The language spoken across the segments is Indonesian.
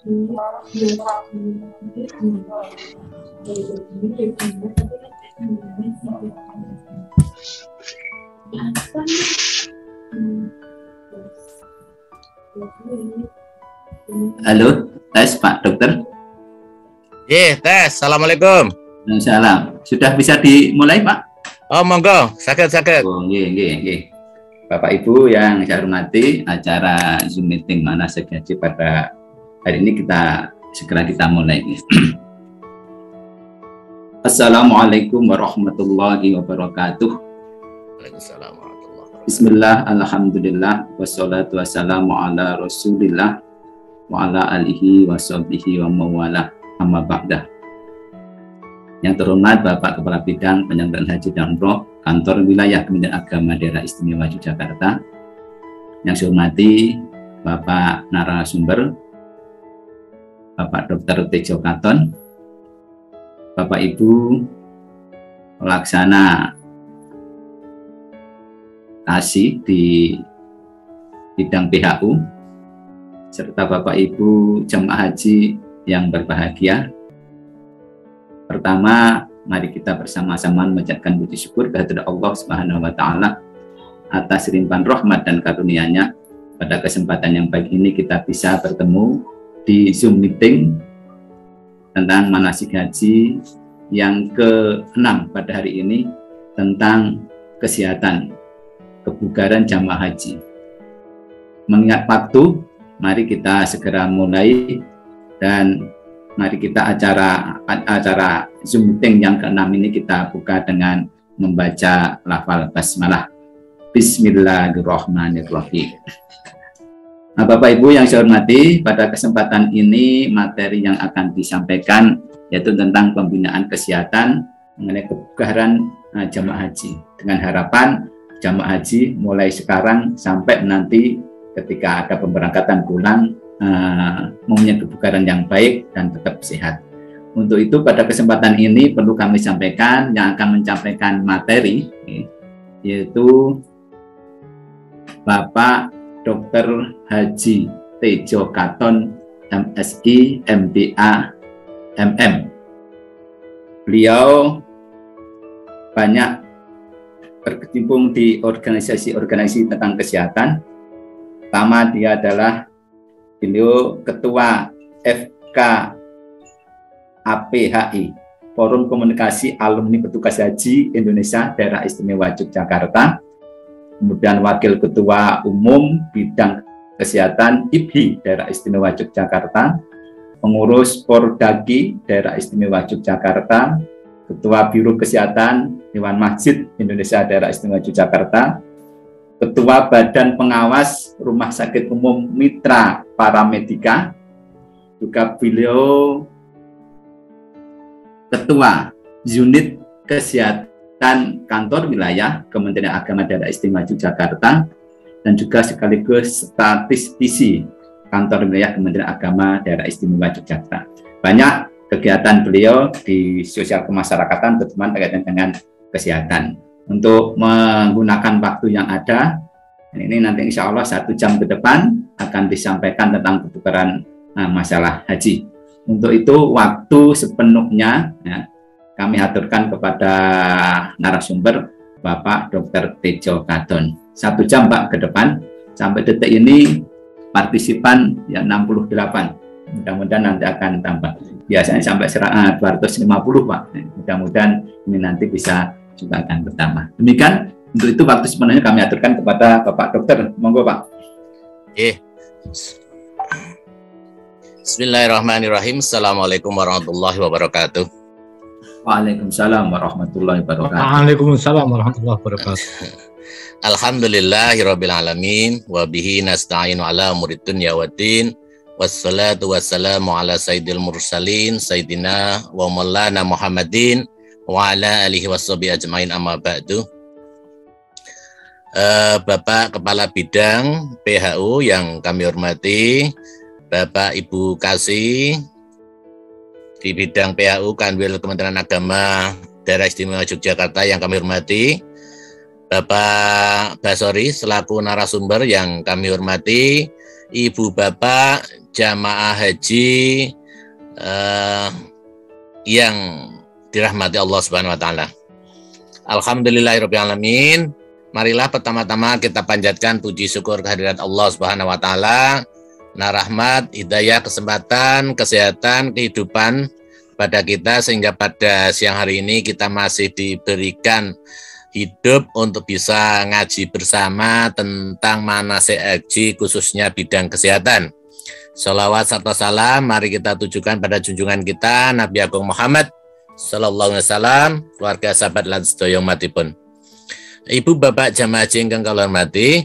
Halo, tes Pak Dokter. Tes. Assalamualaikum. Salam. Sudah bisa dimulai, Pak? Oh, monggo. Sakit. Oh, nggih. Bapak Ibu yang saya hormati, acara Zoom meeting mana segaji pada hari ini segera kita mulai. Assalamualaikum warahmatullahi wabarakatuh. Waalaikumsalam warahmatullahi wabarakatuh. Bismillah, alhamdulillah, wassalatu wassalamu ala rasulillah wa ala alihi wa sahbihi wa mawalah, amma ba'dah. Yang terhormat Bapak Kepala Bidang Penyelenggaraan Haji dan Umroh Kantor Wilayah Kementerian Agama Daerah Istimewa Yogyakarta. Yang saya hormati Bapak narasumber, Bapak Dr. Tejo Katon, Bapak Ibu pelaksana ASI di bidang PHU, serta Bapak Ibu jemaah haji yang berbahagia. Pertama, mari kita bersama-sama mengucapkan puji syukur kehadirat Allah Subhanahu wa taala atas limpahan rahmat dan karunia-Nya. Pada kesempatan yang baik ini kita bisa bertemu di Zoom meeting tentang manasik haji yang ke-6 pada hari ini, tentang kesehatan kebugaran jamaah haji. Mengingat waktu, mari kita segera mulai dan mari kita acara Zoom meeting yang ke-6 ini kita buka dengan membaca lafal basmalah. Bismillahirrahmanirrahim. Nah, Bapak Ibu yang saya hormati, pada kesempatan ini materi yang akan disampaikan yaitu tentang pembinaan kesehatan mengenai kebugaran jamaah haji, dengan harapan jamaah haji mulai sekarang sampai nanti ketika ada pemberangkatan pulang mempunyai kebugaran yang baik dan tetap sehat. Untuk itu pada kesempatan ini perlu kami sampaikan, yang akan menyampaikan materi yaitu Bapak Dr. Haji Tejo Katon, MSI, MBA, MM. Beliau banyak berkecimpung di organisasi-organisasi tentang kesehatan. Pertama, dia adalah beliau Ketua FKAPHI, Forum Komunikasi Alumni Petugas Haji Indonesia Daerah Istimewa Yogyakarta. Kemudian Wakil Ketua Umum Bidang Kesehatan IPHI Daerah Istimewa Yogyakarta, Pengurus Pordaki Daerah Istimewa Yogyakarta, Ketua Biro Kesehatan Dewan Masjid Indonesia Daerah Istimewa Yogyakarta, Ketua Badan Pengawas Rumah Sakit Umum Mitra Paramedika, juga beliau Ketua Unit Kesehatan Kantor Wilayah Kementerian Agama Daerah Istimewa Yogyakarta, dan juga sekaligus statistisi Kantor Wilayah Kementerian Agama Daerah Istimewa Yogyakarta. Banyak kegiatan beliau di sosial kemasyarakatan, terutama terkait dengan kesehatan. Untuk menggunakan waktu yang ada, ini nanti insya Allah 1 jam ke depan akan disampaikan tentang kebugaran masalah haji. Untuk itu waktu sepenuhnya kami aturkan kepada narasumber Bapak Dr. Tejo Katon. 1 jam Pak ke depan. Sampai detik ini partisipan ya 68. Mudah-mudahan nanti akan tambah. Biasanya sampai 250 Pak. Mudah-mudahan ini nanti bisa juga akan bertambah. Demikian, untuk itu waktu sepenuhnya kami aturkan kepada Bapak Dokter. Monggo Pak. Bismillahirrahmanirrahim. Assalamualaikum warahmatullahi wabarakatuh. Waalaikumsalam warahmatullahi wabarakatuh. Waalaikumsalam warahmatullahi wabarakatuh. Alhamdulillahirabbil alamin wa bihi nasta'inu ala umurid dunya waddin. Wassalatu wassalamu ala sayyidil mursalin sayyidina wa maulana Muhammadin wa ala alihi washabihi ajmain, amma ba'du. Bapak Kepala Bidang PHU yang kami hormati, Bapak Ibu Kasih di bidang PHU Kanwil Kementerian Agama Daerah Istimewa Yogyakarta yang kami hormati, Bapak Basori selaku narasumber yang kami hormati, ibu bapak jamaah haji yang dirahmati Allah Subhanahu wa taala. Alhamdulillahirabbil alamin. Marilah pertama-tama kita panjatkan puji syukur kehadirat Allah Subhanahu wa taala. Rahmat, hidayah, kesempatan, kesehatan, kehidupan pada kita sehingga pada siang hari ini kita masih diberikan hidup untuk bisa ngaji bersama tentang manasik haji khususnya bidang kesehatan. Sholawat serta salam mari kita tujukan pada junjungan kita Nabi Agung Muhammad sallallahu alaihi wasallam, keluarga sahabat lan sedaya umatipun. Ibu bapak jamaah haji ingkang kula hormati,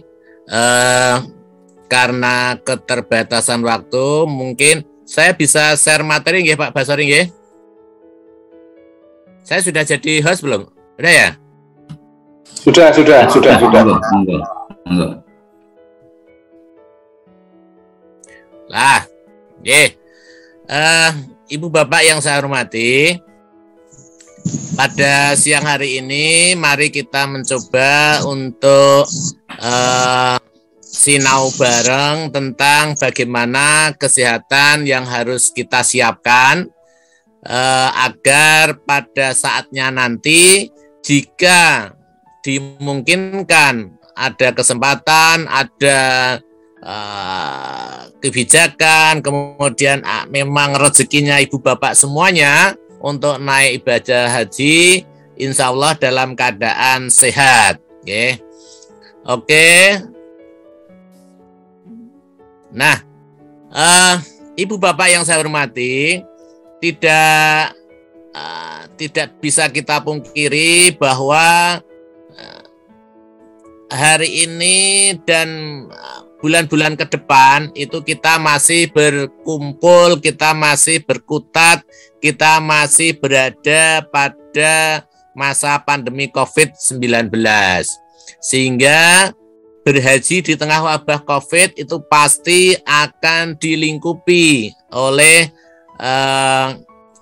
karena keterbatasan waktu mungkin saya bisa share materi nggih Pak Basori nggih? Saya sudah jadi host belum? Sudah ya? Sudah. Lah, ibu bapak yang saya hormati, pada siang hari ini mari kita mencoba untuk sinau bareng tentang bagaimana kesehatan yang harus kita siapkan agar pada saatnya nanti jika dimungkinkan ada kesempatan, ada kebijakan, kemudian memang rezekinya ibu bapak semuanya untuk naik ibadah haji, insya Allah dalam keadaan sehat. Oke. Nah, ibu bapak yang saya hormati, tidak bisa kita pungkiri bahwa hari ini dan bulan-bulan ke depan itu kita masih berkumpul, kita masih berkutat, kita masih berada pada masa pandemi COVID-19. Sehingga berhaji di tengah wabah COVID itu pasti akan dilingkupi oleh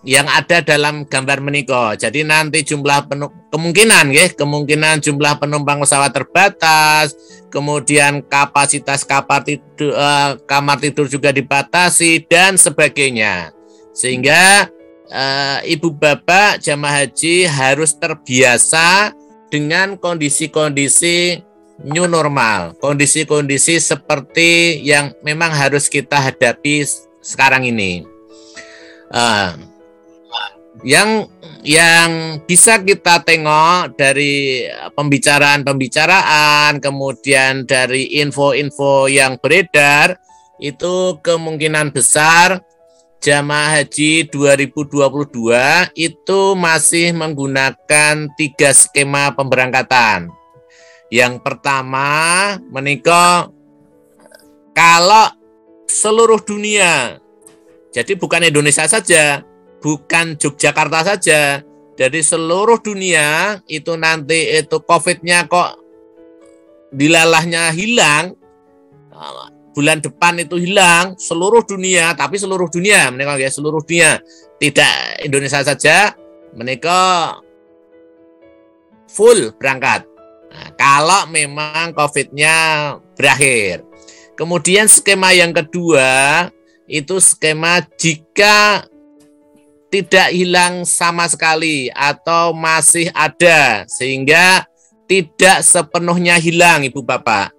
yang ada dalam gambar menika. Jadi nanti jumlah kemungkinan jumlah penumpang pesawat terbatas, kemudian kapasitas kamar tidur juga dibatasi dan sebagainya. Sehingga ibu bapak jamaah haji harus terbiasa dengan kondisi-kondisi new normal, kondisi-kondisi seperti yang memang harus kita hadapi sekarang ini. Yang bisa kita tengok dari pembicaraan, kemudian dari info-info yang beredar, itu kemungkinan besar jamaah haji 2022 itu masih menggunakan 3 skema pemberangkatan. Yang pertama, menika kalau seluruh dunia, jadi bukan Indonesia saja, bukan Yogyakarta saja, jadi seluruh dunia itu nanti itu COVID-nya kok dilalahnya hilang, bulan depan itu hilang, seluruh dunia, tapi seluruh dunia, menika ya seluruh dunia, tidak Indonesia saja, menika full berangkat. Nah, kalau memang COVID-nya berakhir. Kemudian skema yang kedua, itu skema jika tidak hilang sama sekali atau masih ada, sehingga tidak sepenuhnya hilang ibu bapak.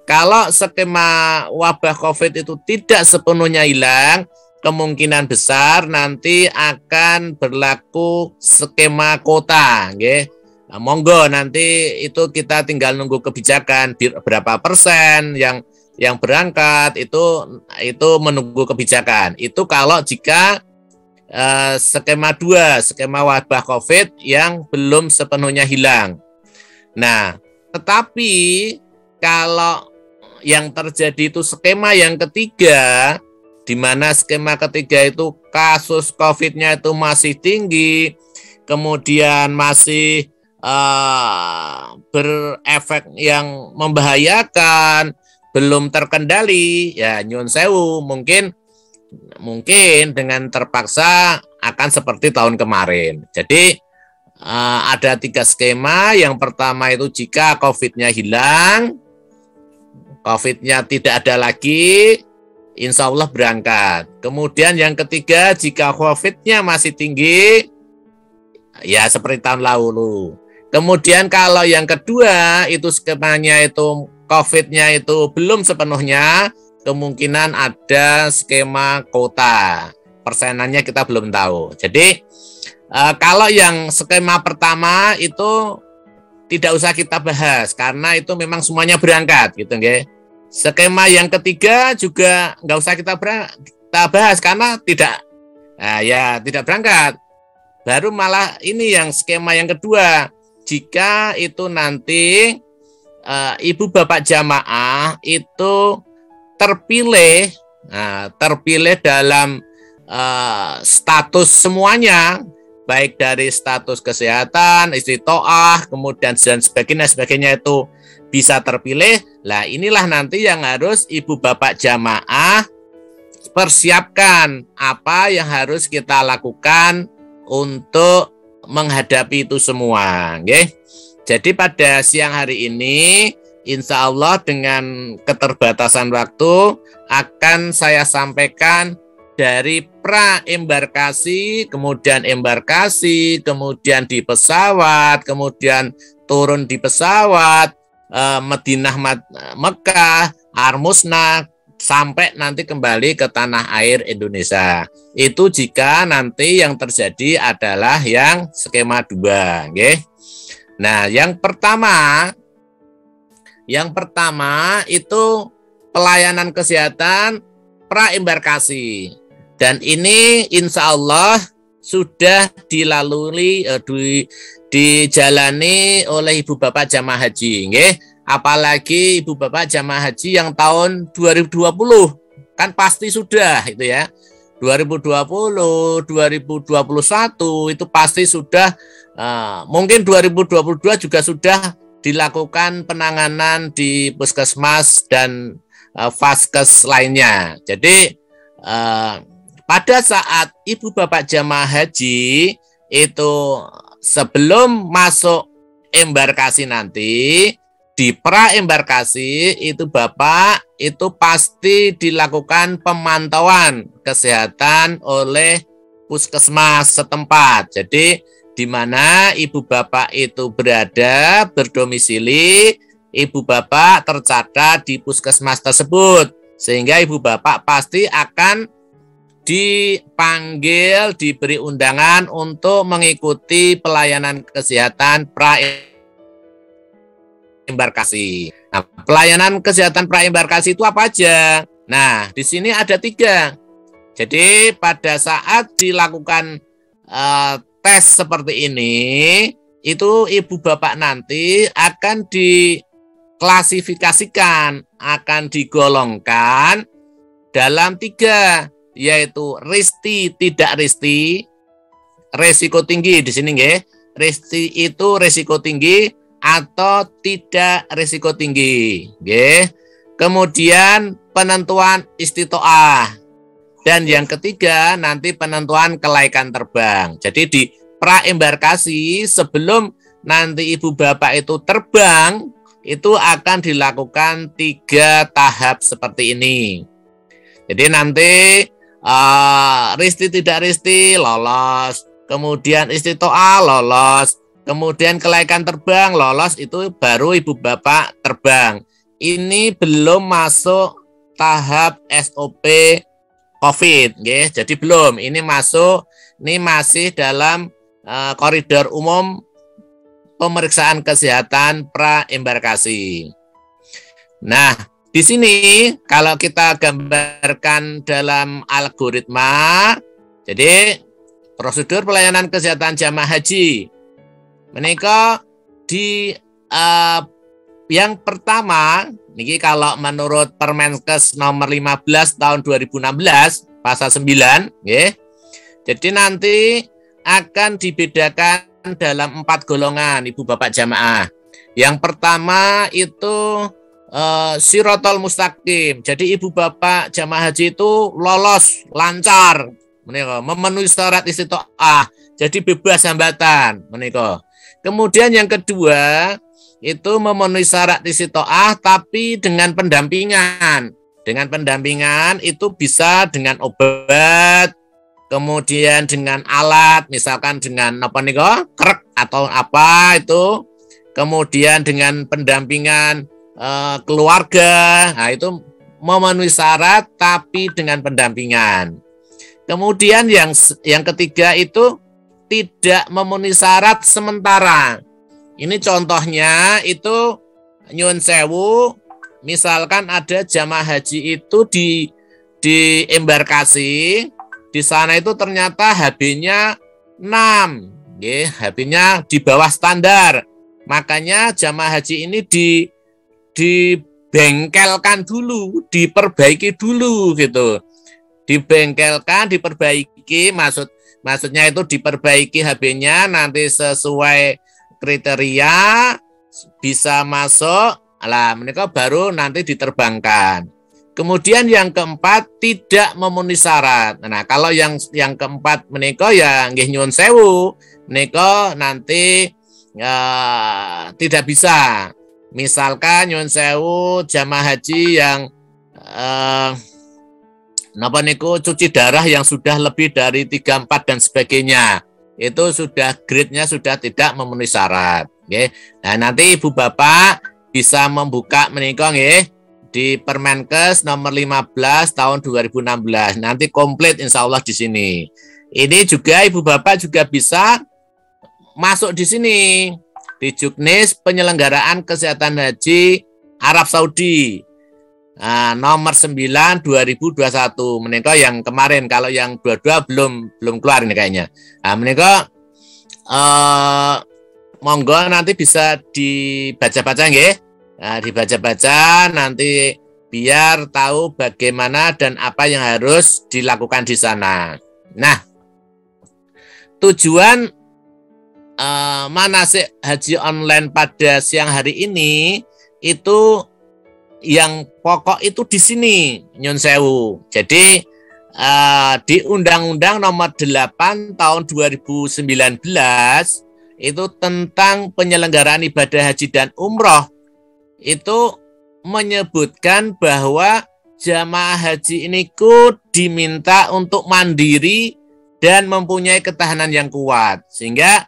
Kalau skema wabah COVID itu tidak sepenuhnya hilang, kemungkinan besar nanti akan berlaku skema kota, nggih. Nah, monggo nanti itu kita tinggal nunggu kebijakan berapa persen yang berangkat itu menunggu kebijakan. Itu kalau jika skema 2, skema wabah COVID yang belum sepenuhnya hilang. Nah, tetapi kalau yang terjadi itu skema yang ketiga, di mana skema ketiga itu kasus COVID-nya itu masih tinggi, kemudian masih berefek yang membahayakan, belum terkendali, ya nyun sewu, mungkin dengan terpaksa akan seperti tahun kemarin. Jadi ada 3 skema. Yang pertama itu jika COVID-nya hilang, COVID-nya tidak ada lagi, insya Allah berangkat. Kemudian yang ketiga, jika COVID-nya masih tinggi, ya seperti tahun lalu. Kemudian kalau yang kedua, itu skemanya itu COVID-nya itu belum sepenuhnya, kemungkinan ada skema kota. Persenannya kita belum tahu. Jadi, kalau yang skema pertama itu tidak usah kita bahas karena itu memang semuanya berangkat gitu nggih. Skema yang ketiga juga nggak usah kita bahas karena tidak tidak berangkat. Baru malah ini yang skema yang kedua. Jika itu nanti ibu bapak jamaah itu terpilih dalam status semuanya, baik dari status kesehatan, istitoah, kemudian dan sebagainya itu bisa terpilih. Lah inilah nanti yang harus ibu bapak jamaah persiapkan apa yang harus kita lakukan untuk menghadapi itu semua. Okay? Jadi pada siang hari ini insya Allah dengan keterbatasan waktu akan saya sampaikan dari pra-embarkasi, kemudian embarkasi, kemudian di pesawat, kemudian turun di pesawat, Madinah Mekah, Armusna, sampai nanti kembali ke tanah air Indonesia. Itu jika nanti yang terjadi adalah yang skema 2. Okay? Nah, yang pertama itu pelayanan kesehatan pra-embarkasi. Dan ini insya Allah sudah dijalani oleh ibu bapak jamaah haji. Nggih. Apalagi ibu bapak jamaah haji yang tahun 2020 kan pasti sudah itu ya. 2020, 2021 itu pasti sudah mungkin 2022 juga sudah dilakukan penanganan di puskesmas dan vaskes lainnya. Jadi pada saat ibu bapak jamaah haji itu sebelum masuk embarkasi nanti, di pra-embarkasi itu bapak itu pasti dilakukan pemantauan kesehatan oleh puskesmas setempat. Jadi di mana ibu bapak itu berada, berdomisili, ibu bapak tercatat di puskesmas tersebut. Sehingga ibu bapak pasti akan dipanggil, diberi undangan untuk mengikuti pelayanan kesehatan pra-embarkasi. Nah, pelayanan kesehatan pra-embarkasi itu apa aja? Nah, di sini ada 3. Jadi pada saat dilakukan tes seperti ini, itu ibu bapak nanti akan diklasifikasikan, akan digolongkan dalam 3, yaitu risti, tidak risti, resiko tinggi di sini nggih. Risti itu resiko tinggi atau tidak resiko tinggi, nggih. Kemudian penentuan istitoah. Dan yang ketiga nanti penentuan kelaikan terbang. Jadi di pra-embarkasi sebelum nanti ibu bapak itu terbang itu akan dilakukan 3 tahap seperti ini. Jadi nanti risti tidak risti lolos, kemudian istitoah lolos, kemudian kelaikan terbang lolos, itu baru ibu bapak terbang. Ini belum masuk tahap SOP COVID, okay? Jadi belum. Ini masih dalam koridor umum pemeriksaan kesehatan pra-embarkasi. Nah, di sini kalau kita gambarkan dalam algoritma, jadi prosedur pelayanan kesehatan jamaah haji menika di yang pertama, niki kalau menurut Permenkes nomor 15 tahun 2016 pasal 9, nggih. Jadi nanti akan dibedakan dalam 4 golongan ibu bapak jamaah. Yang pertama itu Sirotol mustaqim. Jadi ibu bapak jamaah haji itu lolos, lancar, memenuhi syarat istitoah. Jadi bebas hambatan, menika. Kemudian yang kedua itu memenuhi syarat istiqoah tapi dengan pendampingan. Dengan pendampingan itu bisa dengan obat, kemudian dengan alat, misalkan dengan apa nih kok, krek atau apa itu, kemudian dengan pendampingan keluarga, nah itu memenuhi syarat tapi dengan pendampingan. Kemudian yang ketiga itu tidak memenuhi syarat sementara. Ini contohnya itu nyuwun sewu, misalkan ada jamaah haji itu di embarkasi, di sana itu ternyata HB-nya 6, HB-nya di bawah standar. Makanya jamaah haji ini dibengkelkan dulu, diperbaiki dulu gitu. Dibengkelkan, diperbaiki, maksudnya itu diperbaiki HB-nya nanti sesuai kriteria bisa masuk, lah mereka baru nanti diterbangkan. Kemudian yang keempat tidak memenuhi syarat. Nah, kalau yang keempat menika ya nggih nyuwun sewu, menika nanti tidak bisa. Misalkan nyuwun sewu jamaah haji yang napa niku cuci darah yang sudah lebih dari 3/4 dan sebagainya. Itu sudah grade-nya sudah tidak memenuhi syarat. Okay. Nah, nanti Ibu Bapak bisa membuka menika nggih di Permenkes nomor 15 tahun 2016. Nanti komplit insya Allah di sini. Ini juga Ibu Bapak juga bisa masuk di sini di Juknis Penyelenggaraan Kesehatan Haji Arab Saudi. Nomor 9 2021 menika yang kemarin, kalau yang 22 belum keluar ini kayaknya. Menika monggo nanti bisa dibaca-baca nggih. Dibaca-baca nanti biar tahu bagaimana dan apa yang harus dilakukan di sana. Nah, tujuan manasik haji online pada siang hari ini itu yang pokok itu di sini nyun sewu. Jadi di Undang-Undang Nomor 8 Tahun 2019 itu tentang penyelenggaraan ibadah haji dan umroh itu menyebutkan bahwa jamaah haji ini diminta untuk mandiri dan mempunyai ketahanan yang kuat, sehingga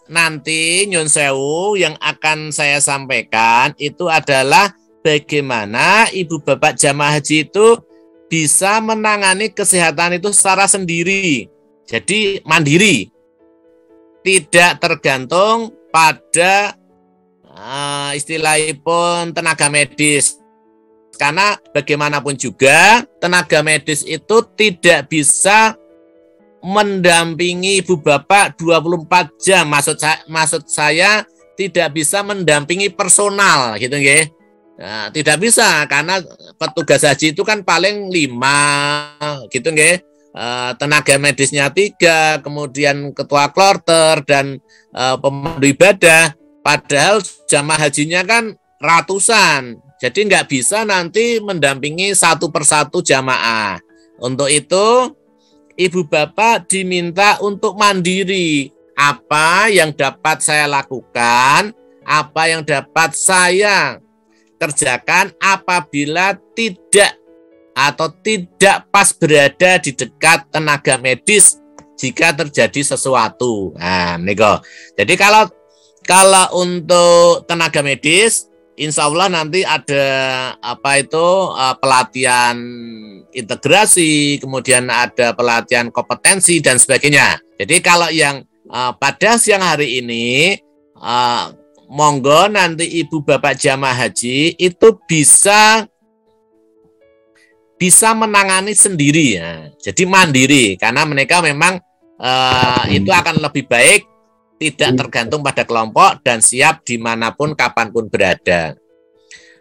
nanti nyun sewu yang akan saya sampaikan itu adalah bagaimana ibu bapak jamaah haji itu bisa menangani kesehatan itu secara sendiri. Jadi mandiri, tidak tergantung pada istilahipun tenaga medis. Karena bagaimanapun juga tenaga medis itu tidak bisa mendampingi ibu bapak 24 jam. Maksud saya tidak bisa mendampingi personal gitu nggih. Nah, tidak bisa karena petugas haji itu kan paling 5 gitu nggih. Tenaga medisnya 3, kemudian ketua kloter dan pemandu ibadah. Padahal jamaah hajinya kan ratusan. Jadi nggak bisa nanti mendampingi satu persatu jamaah. Untuk itu ibu bapak diminta untuk mandiri. Apa yang dapat saya lakukan, apa yang dapat saya kerjakan apabila tidak pas berada di dekat tenaga medis jika terjadi sesuatu. Nah, nego. Jadi kalau untuk tenaga medis, insya Allah nanti ada pelatihan integrasi, kemudian ada pelatihan kompetensi dan sebagainya. Jadi kalau yang pada siang hari ini, monggo nanti ibu bapak jamaah haji itu bisa menangani sendiri ya. Jadi mandiri karena mereka memang itu akan lebih baik. Tidak tergantung pada kelompok dan siap dimanapun kapanpun berada.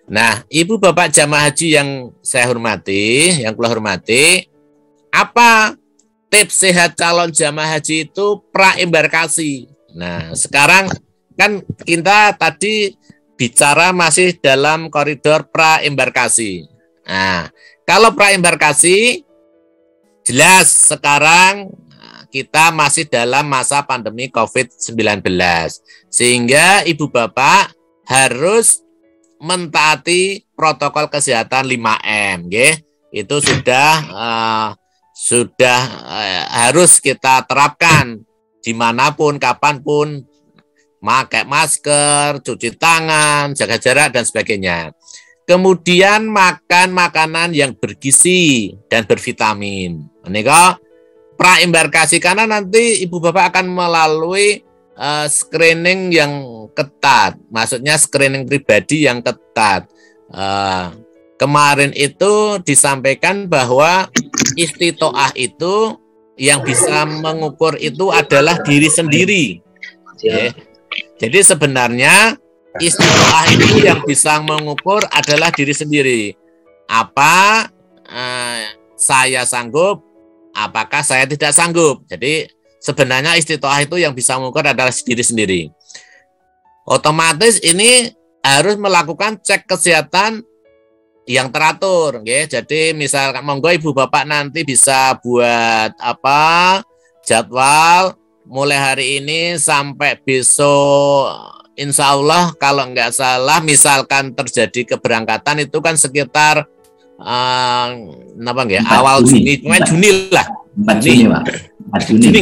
Nah, ibu bapak jamaah haji yang saya hormati, yang kula hormati, apa tips sehat calon jamaah haji itu pra-embarkasi? Nah, sekarang kan kita tadi bicara masih dalam koridor pra-embarkasi. Nah, kalau pra-embarkasi jelas sekarang kita masih dalam masa pandemi COVID-19. Sehingga Ibu Bapak harus mentaati protokol kesehatan 5M, nggih. Itu sudah harus kita terapkan dimanapun, kapanpun, pakai masker, cuci tangan, jaga jarak, dan sebagainya. Kemudian makan makanan yang bergizi dan bervitamin. Menika praembarkasi, karena nanti Ibu Bapak akan melalui screening yang ketat, maksudnya screening pribadi yang ketat. Kemarin itu disampaikan bahwa istitoah itu yang bisa mengukur itu adalah diri sendiri. Jadi sebenarnya istitoah itu yang bisa mengukur adalah diri sendiri. Apa saya sanggup, apakah saya tidak sanggup. Jadi sebenarnya istitoah itu yang bisa mengukur adalah diri sendiri. Otomatis ini harus melakukan cek kesehatan yang teratur, okay? Jadi misalkan monggo Ibu Bapak nanti bisa buat jadwal mulai hari ini sampai besok, insya Allah kalau nggak salah, misalkan terjadi keberangkatan itu kan sekitar awal Juni lah. 4 Juni, Pak. 4 Juni. Juni,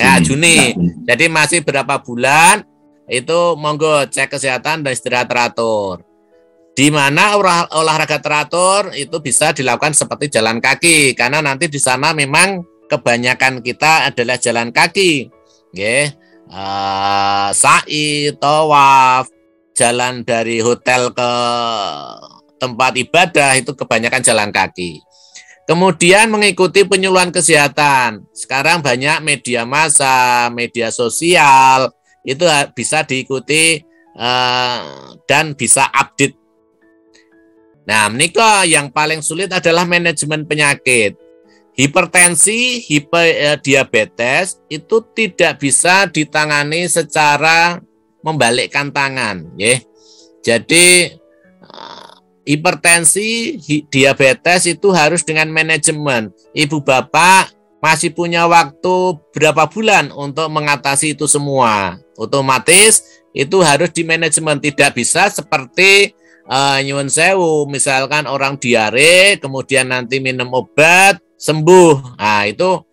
ya, Juni. Jadi masih berapa bulan, itu monggo cek kesehatan dan istirahat teratur. Di mana olahraga teratur itu bisa dilakukan seperti jalan kaki, karena nanti di sana memang kebanyakan kita adalah jalan kaki, sa'i, tawaf, jalan dari hotel ke tempat ibadah itu kebanyakan jalan kaki. Kemudian mengikuti penyuluhan kesehatan. Sekarang banyak media massa, media sosial, itu bisa diikuti dan bisa update. Nah, menika yang paling sulit adalah manajemen penyakit. Hipertensi, diabetes itu tidak bisa ditangani secara membalikkan tangan, ya. Jadi hipertensi, diabetes itu harus dengan manajemen. Ibu Bapak masih punya waktu berapa bulan untuk mengatasi itu semua. Otomatis itu harus di manajemen, tidak bisa seperti nyuwun sewu, misalkan orang diare, kemudian nanti minum obat sembuh. Nah, itu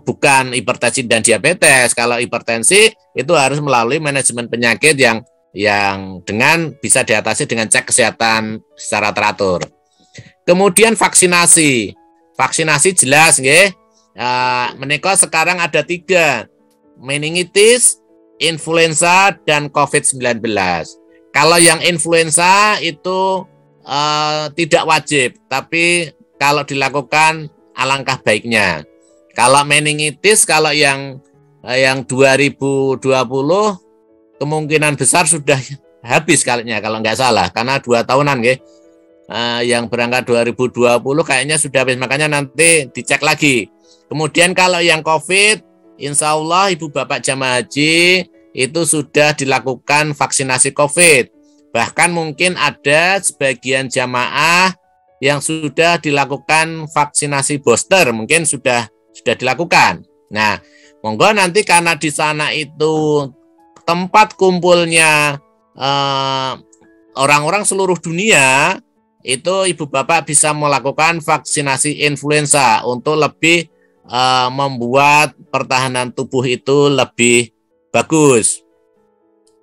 bukan hipertensi dan diabetes. Kalau hipertensi itu harus melalui manajemen penyakit yang dengan bisa diatasi dengan cek kesehatan secara teratur. Kemudian vaksinasi. Vaksinasi jelas, nggih. Menika sekarang ada 3, meningitis, influenza, dan COVID-19. Kalau yang influenza itu tidak wajib, tapi kalau dilakukan alangkah baiknya. Kalau meningitis, kalau yang 2020 kemungkinan besar sudah habis kalinya kalau nggak salah, karena 2 tahunan, nggih. Yang berangkat 2020 kayaknya sudah habis, makanya nanti dicek lagi. Kemudian kalau yang COVID, insya Allah Ibu Bapak jamaah haji itu sudah dilakukan vaksinasi COVID. Bahkan mungkin ada sebagian jamaah yang sudah dilakukan vaksinasi booster, mungkin sudah dilakukan. Nah, monggo nanti karena di sana itu tempat kumpulnya orang-orang seluruh dunia, itu Ibu Bapak bisa melakukan vaksinasi influenza untuk lebih membuat pertahanan tubuh itu lebih bagus.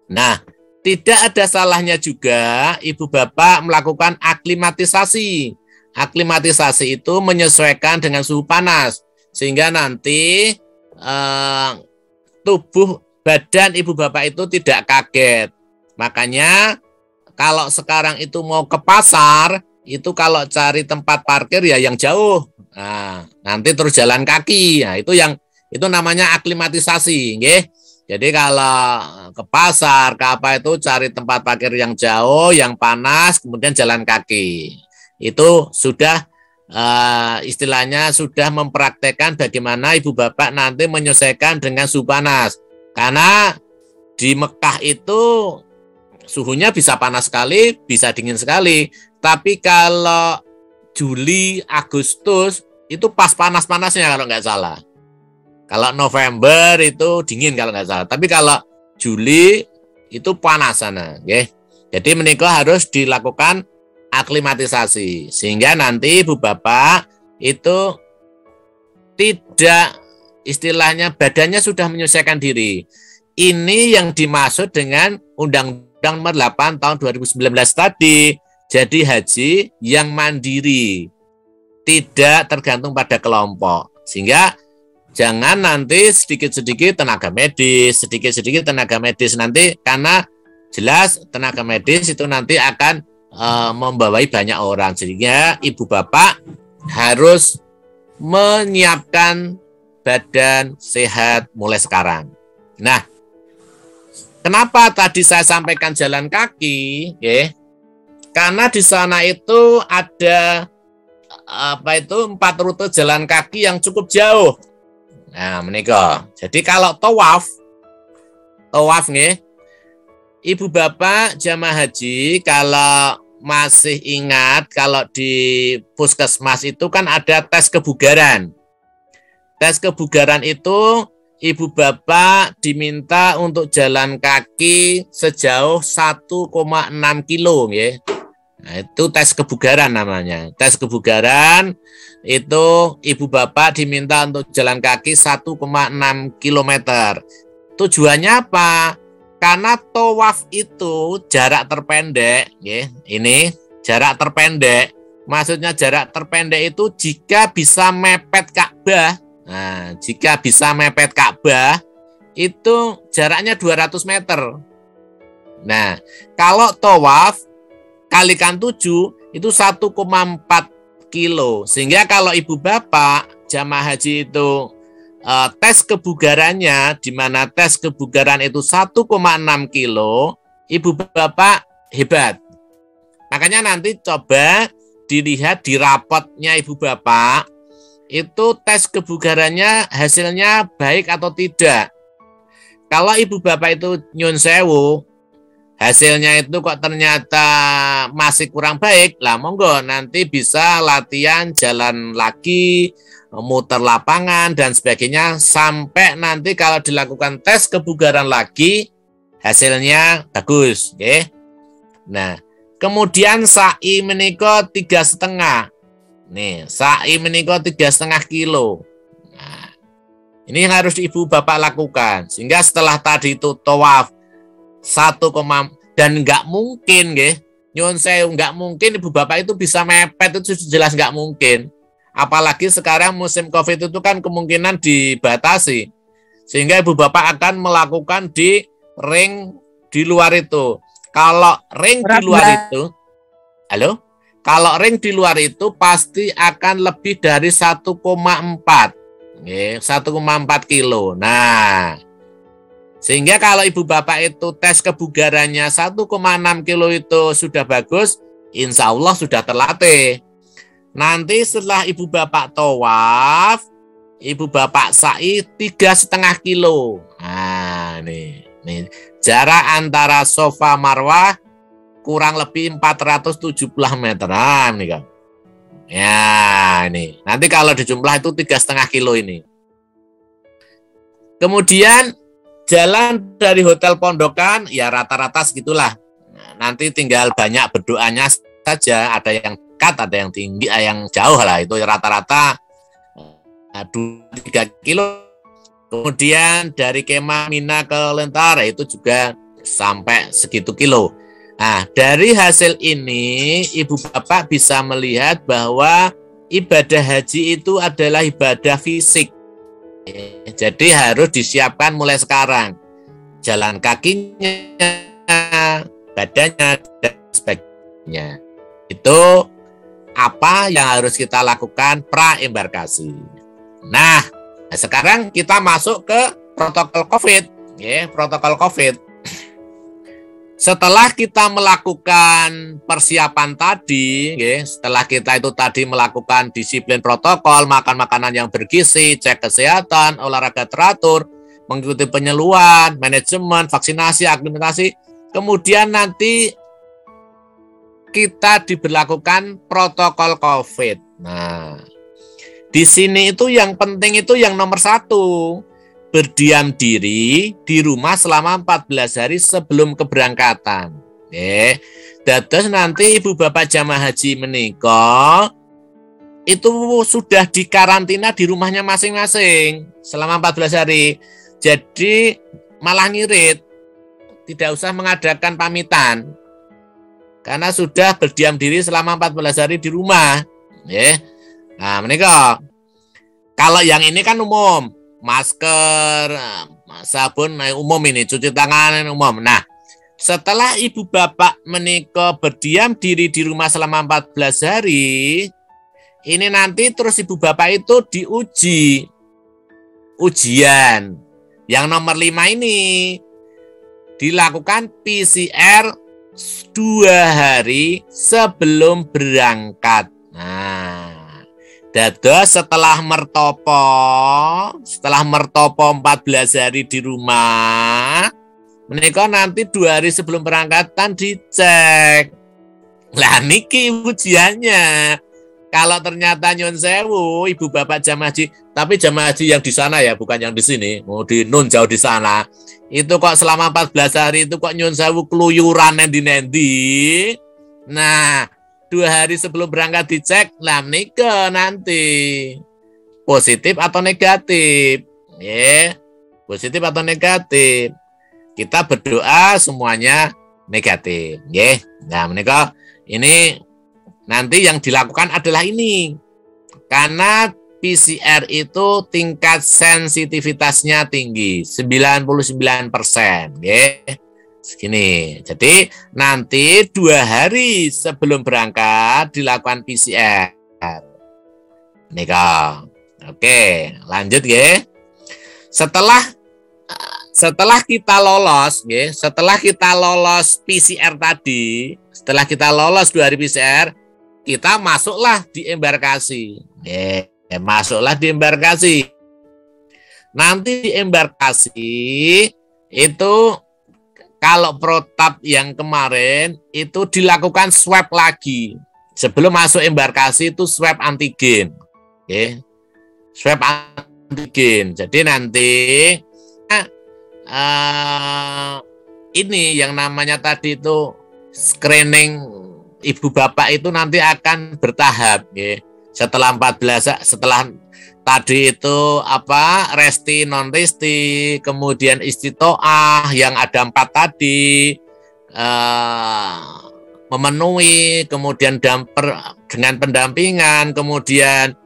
Nah, tidak ada salahnya juga Ibu Bapak melakukan aklimatisasi. Aklimatisasi itu menyesuaikan dengan suhu panas, sehingga nanti tubuh badan Ibu Bapak itu tidak kaget. Makanya kalau sekarang itu mau ke pasar, itu kalau cari tempat parkir ya yang jauh. Nah, nanti terus jalan kaki. Nah, itu namanya aklimatisasi, nggih. Jadi kalau ke pasar, ke apa itu cari tempat parkir yang jauh, yang panas, kemudian jalan kaki. Itu sudah istilahnya sudah mempraktekkan bagaimana Ibu Bapak nanti menyesuaikan dengan suhu panas. Karena di Mekah itu suhunya bisa panas sekali, bisa dingin sekali. Tapi kalau Juli, Agustus itu pas panas-panasnya kalau nggak salah. Kalau November itu dingin kalau nggak salah. Tapi kalau Juli itu panas sana. Okay? Jadi menikah harus dilakukan aklimatisasi. Sehingga nanti ibu bapak itu tidak istilahnya badannya sudah menyesuaikan diri. Ini yang dimaksud dengan Undang-Undang Nomor 8 tahun 2019 tadi. Jadi haji yang mandiri. Tidak tergantung pada kelompok. Sehingga jangan nanti sedikit-sedikit tenaga medis, nanti karena jelas tenaga medis itu nanti akan membawai banyak orang. Sehingga ibu bapak harus menyiapkan badan sehat mulai sekarang. Nah, kenapa tadi saya sampaikan jalan kaki? Karena di sana itu ada 4 rute jalan kaki yang cukup jauh. Nah, menikah. Jadi kalau tawaf nih, ibu bapak jamaah haji kalau masih ingat kalau di puskesmas itu kan ada tes kebugaran. Tes kebugaran itu ibu bapak diminta untuk jalan kaki sejauh 1,6 kilo, ya. Nah, itu tes kebugaran namanya. Tes kebugaran itu ibu bapak diminta untuk jalan kaki 1,6 kilometer. Tujuannya apa? Karena tawaf itu jarak terpendek, ya. Ini jarak terpendek. Maksudnya jarak terpendek itu jika bisa mepet Ka'bah. Nah, jika bisa mepet Ka'bah itu jaraknya 200 meter. Nah, kalau tawaf kalikan 7 itu 1,4 kilo. Sehingga kalau ibu bapak jamaah haji itu tes kebugarannya, di mana tes kebugaran itu 1,6 kilo, ibu bapak hebat. Makanya nanti coba dilihat di rapotnya ibu bapak, itu tes kebugarannya hasilnya baik atau tidak. Kalau ibu bapak itu nyun sewu, hasilnya itu kok ternyata masih kurang baik, lah monggo nanti bisa latihan jalan lagi, muter lapangan dan sebagainya sampai nanti kalau dilakukan tes kebugaran lagi hasilnya bagus, okay? Nah, kemudian sa'i menika 3,5. Nih, sa'i menika 3,5 kilo. Nah, ini yang harus ibu bapak lakukan sehingga setelah tadi itu tawaf 1, dan nggak mungkin, nyuwun sewu, nggak mungkin ibu bapak itu bisa mepet, itu jelas nggak mungkin. Apalagi sekarang musim COVID itu kan kemungkinan dibatasi, sehingga ibu bapak akan melakukan di ring di luar itu. Kalau ring di luar itu, kalau ring di luar itu pasti akan lebih dari 1,4, 1,4 kilo. Nah, sehingga kalau ibu bapak itu tes kebugarannya 1,6 kilo itu sudah bagus, insya Allah sudah terlatih. Nanti setelah ibu bapak tawaf, ibu bapak sa'i 3,5 kilo. Nah, nih jarak antara Safa Marwah kurang lebih 470 meter. Nah, ini kan. Ya, ini. Nanti kalau dijumlah itu 3,5 kilo ini. Kemudian jalan dari Hotel Pondokan ya rata-rata segitulah. Nah, nanti tinggal banyak berdoanya saja, ada yang dekat, ada yang tinggi, ada yang jauh lah, itu rata-rata 2-3 kilo. Kemudian dari Kemah Mina ke Lentara itu juga sampai segitu kilo. Nah, dari hasil ini ibu bapak bisa melihat bahwa ibadah haji itu adalah ibadah fisik. Jadi harus disiapkan mulai sekarang. Jalan kakinya, badannya, dan sebagainya. Itu apa yang harus kita lakukan pra-embarkasi. Nah, sekarang kita masuk ke protokol COVID. Protokol COVID. Setelah kita melakukan persiapan tadi, setelah kita itu tadi melakukan disiplin protokol, makan makanan yang bergizi, cek kesehatan, olahraga teratur, mengikuti penyeluan, manajemen, vaksinasi, aklimatasi, kemudian nanti kita diberlakukan protokol COVID. Nah, Di sini itu yang penting itu yang nomor 1, berdiam diri di rumah selama 14 hari sebelum keberangkatan. Dados nanti ibu bapak jamaah haji menika itu sudah dikarantina di rumahnya masing-masing selama 14 hari. Jadi malah ngirit, tidak usah mengadakan pamitan karena sudah berdiam diri selama 14 hari di rumah. Nah, menika kalau yang ini kan umum, masker, sabun umum, ini cuci tangan umum. Nah, setelah ibu bapak menika berdiam diri di rumah selama 14 hari, ini nanti terus ibu bapak itu diuji ujian yang nomor 5 ini dilakukan PCR 2 hari sebelum berangkat. Nah, dados setelah mertopo 14 hari di rumah, menika nanti 2 hari sebelum berangkatan dicek. Lah niki ujiannya. Kalau ternyata nyun sewu ibu bapak jamaah haji, tapi jamaah haji yang di sana ya, bukan yang di sini, mau di nun jauh di sana. Itu kok selama 14 hari itu kok nyun sewu keluyuran nendi-nendi. Nah, 2 hari sebelum berangkat dicek, lah menika nanti positif atau negatif. Positif atau negatif. Kita berdoa semuanya negatif. Nah, menika ini nanti yang dilakukan adalah ini. Karena PCR itu tingkat sensitivitasnya tinggi, 99%. Segini. Jadi nanti 2 hari sebelum berangkat dilakukan PCR. Nika. Oke, lanjut ya. Setelah kita lolos, setelah kita lolos PCR tadi, setelah kita lolos 2 hari PCR, kita masuklah di embarkasi. Masuklah di embarkasi. Nanti di embarkasi itu kalau protap yang kemarin itu dilakukan swab lagi. Sebelum masuk embarkasi itu swab antigen. Swab antigen. Jadi nanti ini yang namanya tadi itu screening ibu bapak itu nanti akan bertahap. Setelah 14, setelah tadi itu resti non resti, kemudian istitoah yang ada 4 tadi memenuhi, kemudian dengan pendampingan, kemudian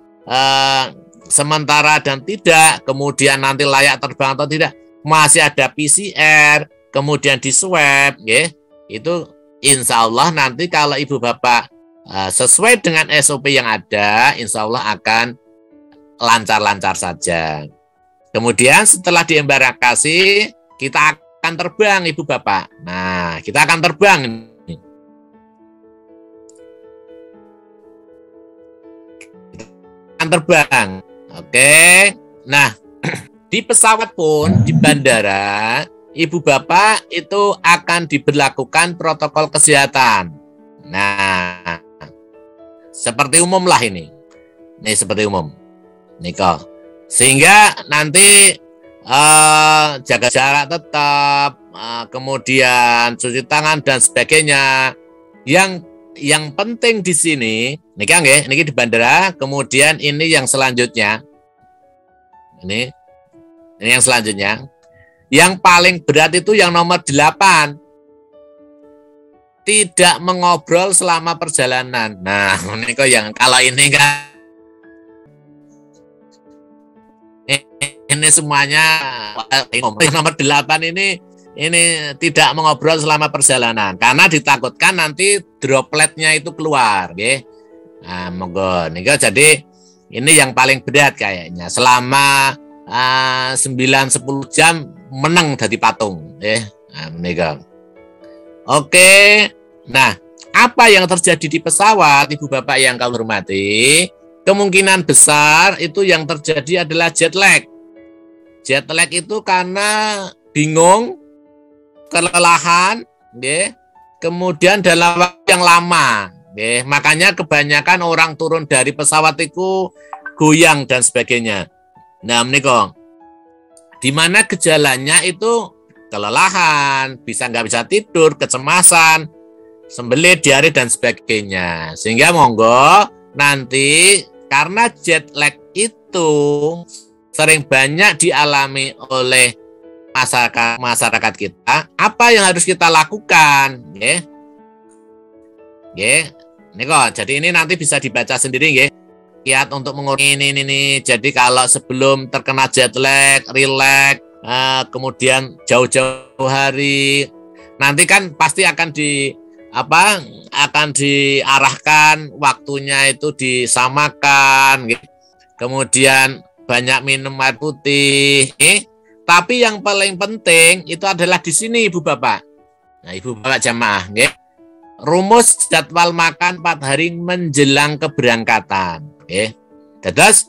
sementara dan tidak, kemudian nanti layak terbang atau tidak, masih ada PCR, kemudian di swab, itu insya Allah nanti kalau ibu bapak sesuai dengan SOP yang ada, insya Allah akan lancar-lancar saja. Kemudian setelah di embarkasi, kita akan terbang ibu bapak. Nah, kita akan terbang. Terbang. Oke. Nah, di pesawat pun di bandara, ibu bapak itu akan diberlakukan protokol kesehatan. Nah, seperti umum lah ini. Ini seperti umum. Nika. Sehingga nanti jaga jarak tetap, kemudian cuci tangan dan sebagainya. Yang penting di sini, niki di bandara, kemudian ini yang selanjutnya. Ini yang selanjutnya. Yang paling berat itu yang nomor 8. Tidak mengobrol selama perjalanan. Nah, ini kok yang kalau ini kan ini semuanya nomor 8 ini tidak mengobrol selama perjalanan karena ditakutkan nanti dropletnya itu keluar, Nah, monggo nika jadi ini yang paling berat kayaknya selama 9-10 jam menang dari patung, Nah, nika. Oke, nah apa yang terjadi di pesawat, ibu bapak yang kami hormati? Kemungkinan besar itu yang terjadi adalah jet lag. Jet lag itu karena bingung, kelelahan, kemudian dalam waktu yang lama. Makanya kebanyakan orang turun dari pesawat itu goyang dan sebagainya. Nah, menika di mana gejalanya itu kelelahan, nggak bisa tidur, kecemasan, sembelit, diare dan sebagainya. Sehingga monggo nanti karena jet lag itu sering banyak dialami oleh masyarakat kita, apa yang harus kita lakukan? Jadi ini nanti bisa dibaca sendiri, kiat untuk mengurangi ini. Jadi kalau sebelum terkena jet lag, relax, kemudian jauh-jauh hari, nanti kan pasti akan diarahkan waktunya itu disamakan, kemudian banyak minum air putih. Tapi yang paling penting itu adalah di sini Ibu Bapak. Nah, Ibu Bapak jamaah, rumus jadwal makan 4 hari menjelang keberangkatan. Terus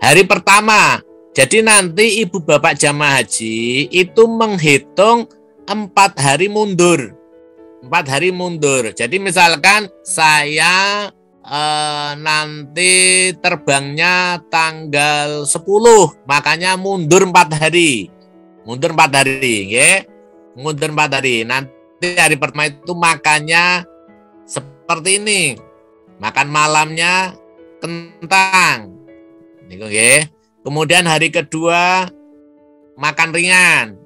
hari pertama, jadi nanti Ibu Bapak jamaah haji itu menghitung 4 hari mundur. 4 hari mundur. Jadi misalkan saya nanti terbangnya tanggal 10, makanya mundur 4 hari. Mundur 4 hari, mundur 4 hari. Nanti hari pertama itu makannya seperti ini. Makan malamnya kentang. Kemudian hari kedua makan ringan.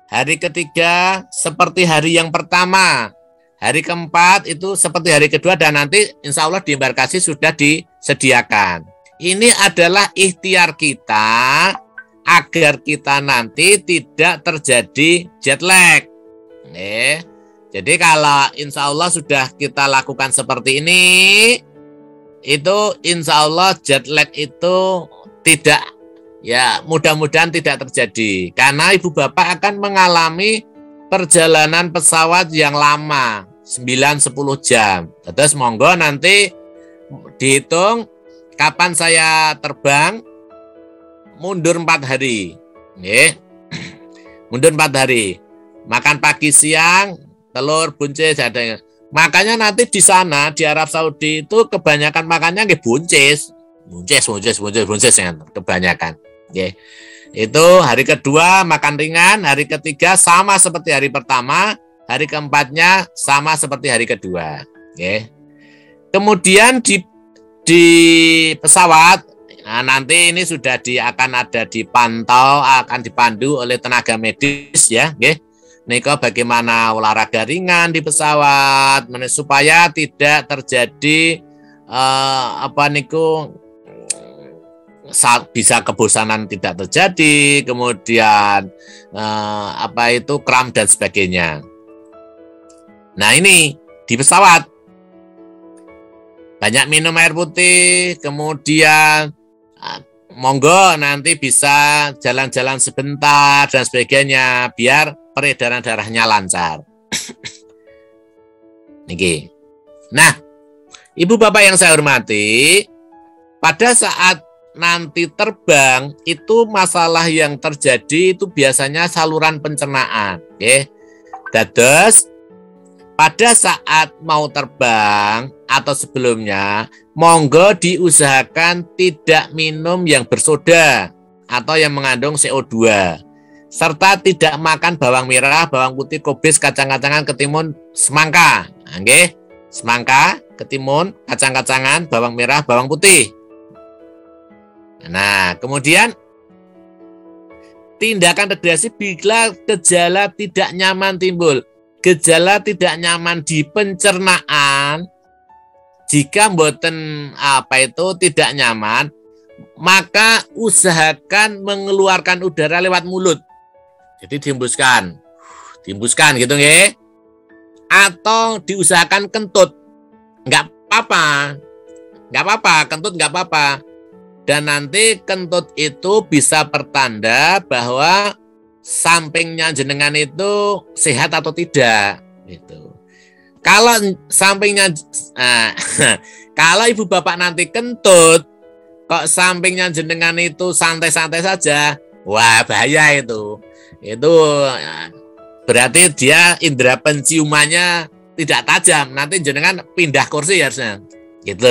Hari ketiga seperti hari yang pertama. Hari keempat itu seperti hari kedua dan nanti insya Allah di embarkasi sudah disediakan. Ini adalah ikhtiar kita agar kita nanti tidak terjadi jet lag. Jadi kalau insya Allah sudah kita lakukan seperti ini, itu insya Allah jet lag itu tidak, mudah-mudahan tidak terjadi. Karena Ibu Bapak akan mengalami perjalanan pesawat yang lama, 9-10 jam. Terus monggo nanti dihitung kapan saya terbang, mundur 4 hari. Mundur 4 hari. Makan pagi, siang, telur, buncis, ada. Makanya nanti di sana, di Arab Saudi itu kebanyakan makannya buncis. Buncis kebanyakan. Itu hari kedua makan ringan, hari ketiga sama seperti hari pertama, hari keempatnya sama seperti hari kedua. Kemudian di pesawat, nanti ini sudah akan ada dipantau, akan dipandu oleh tenaga medis Niko bagaimana olahraga ringan di pesawat supaya tidak terjadi bisa kebosanan tidak terjadi, kemudian kram dan sebagainya. Nah, ini di pesawat banyak minum air putih, kemudian monggo nanti bisa jalan-jalan sebentar dan sebagainya biar peredaran darahnya lancar. Niki. Nah, Ibu Bapak yang saya hormati, pada saat nanti terbang itu masalah yang terjadi itu biasanya saluran pencernaan. Dados pada saat mau terbang atau sebelumnya monggo diusahakan tidak minum yang bersoda atau yang mengandung CO2 serta tidak makan bawang merah, bawang putih, kubis, kacang-kacangan, ketimun, semangka. Semangka, ketimun, kacang-kacangan, bawang merah, bawang putih. Nah, kemudian tindakan regresi bila gejala tidak nyaman timbul. Gejala tidak nyaman di pencernaan, jika mboten tidak nyaman, maka usahakan mengeluarkan udara lewat mulut. Jadi dihembuskan gitu atau diusahakan kentut. Enggak apa-apa, kentut enggak apa-apa. Dan nanti kentut itu bisa pertanda bahwa sampingnya jenengan itu sehat atau tidak gitu. Kalau sampingnya kalau Ibu Bapak nanti kentut kok sampingnya jenengan itu santai-santai saja, wah bahaya itu. Itu berarti dia indera penciumannya tidak tajam. Nanti jenengan pindah kursi harusnya. Gitu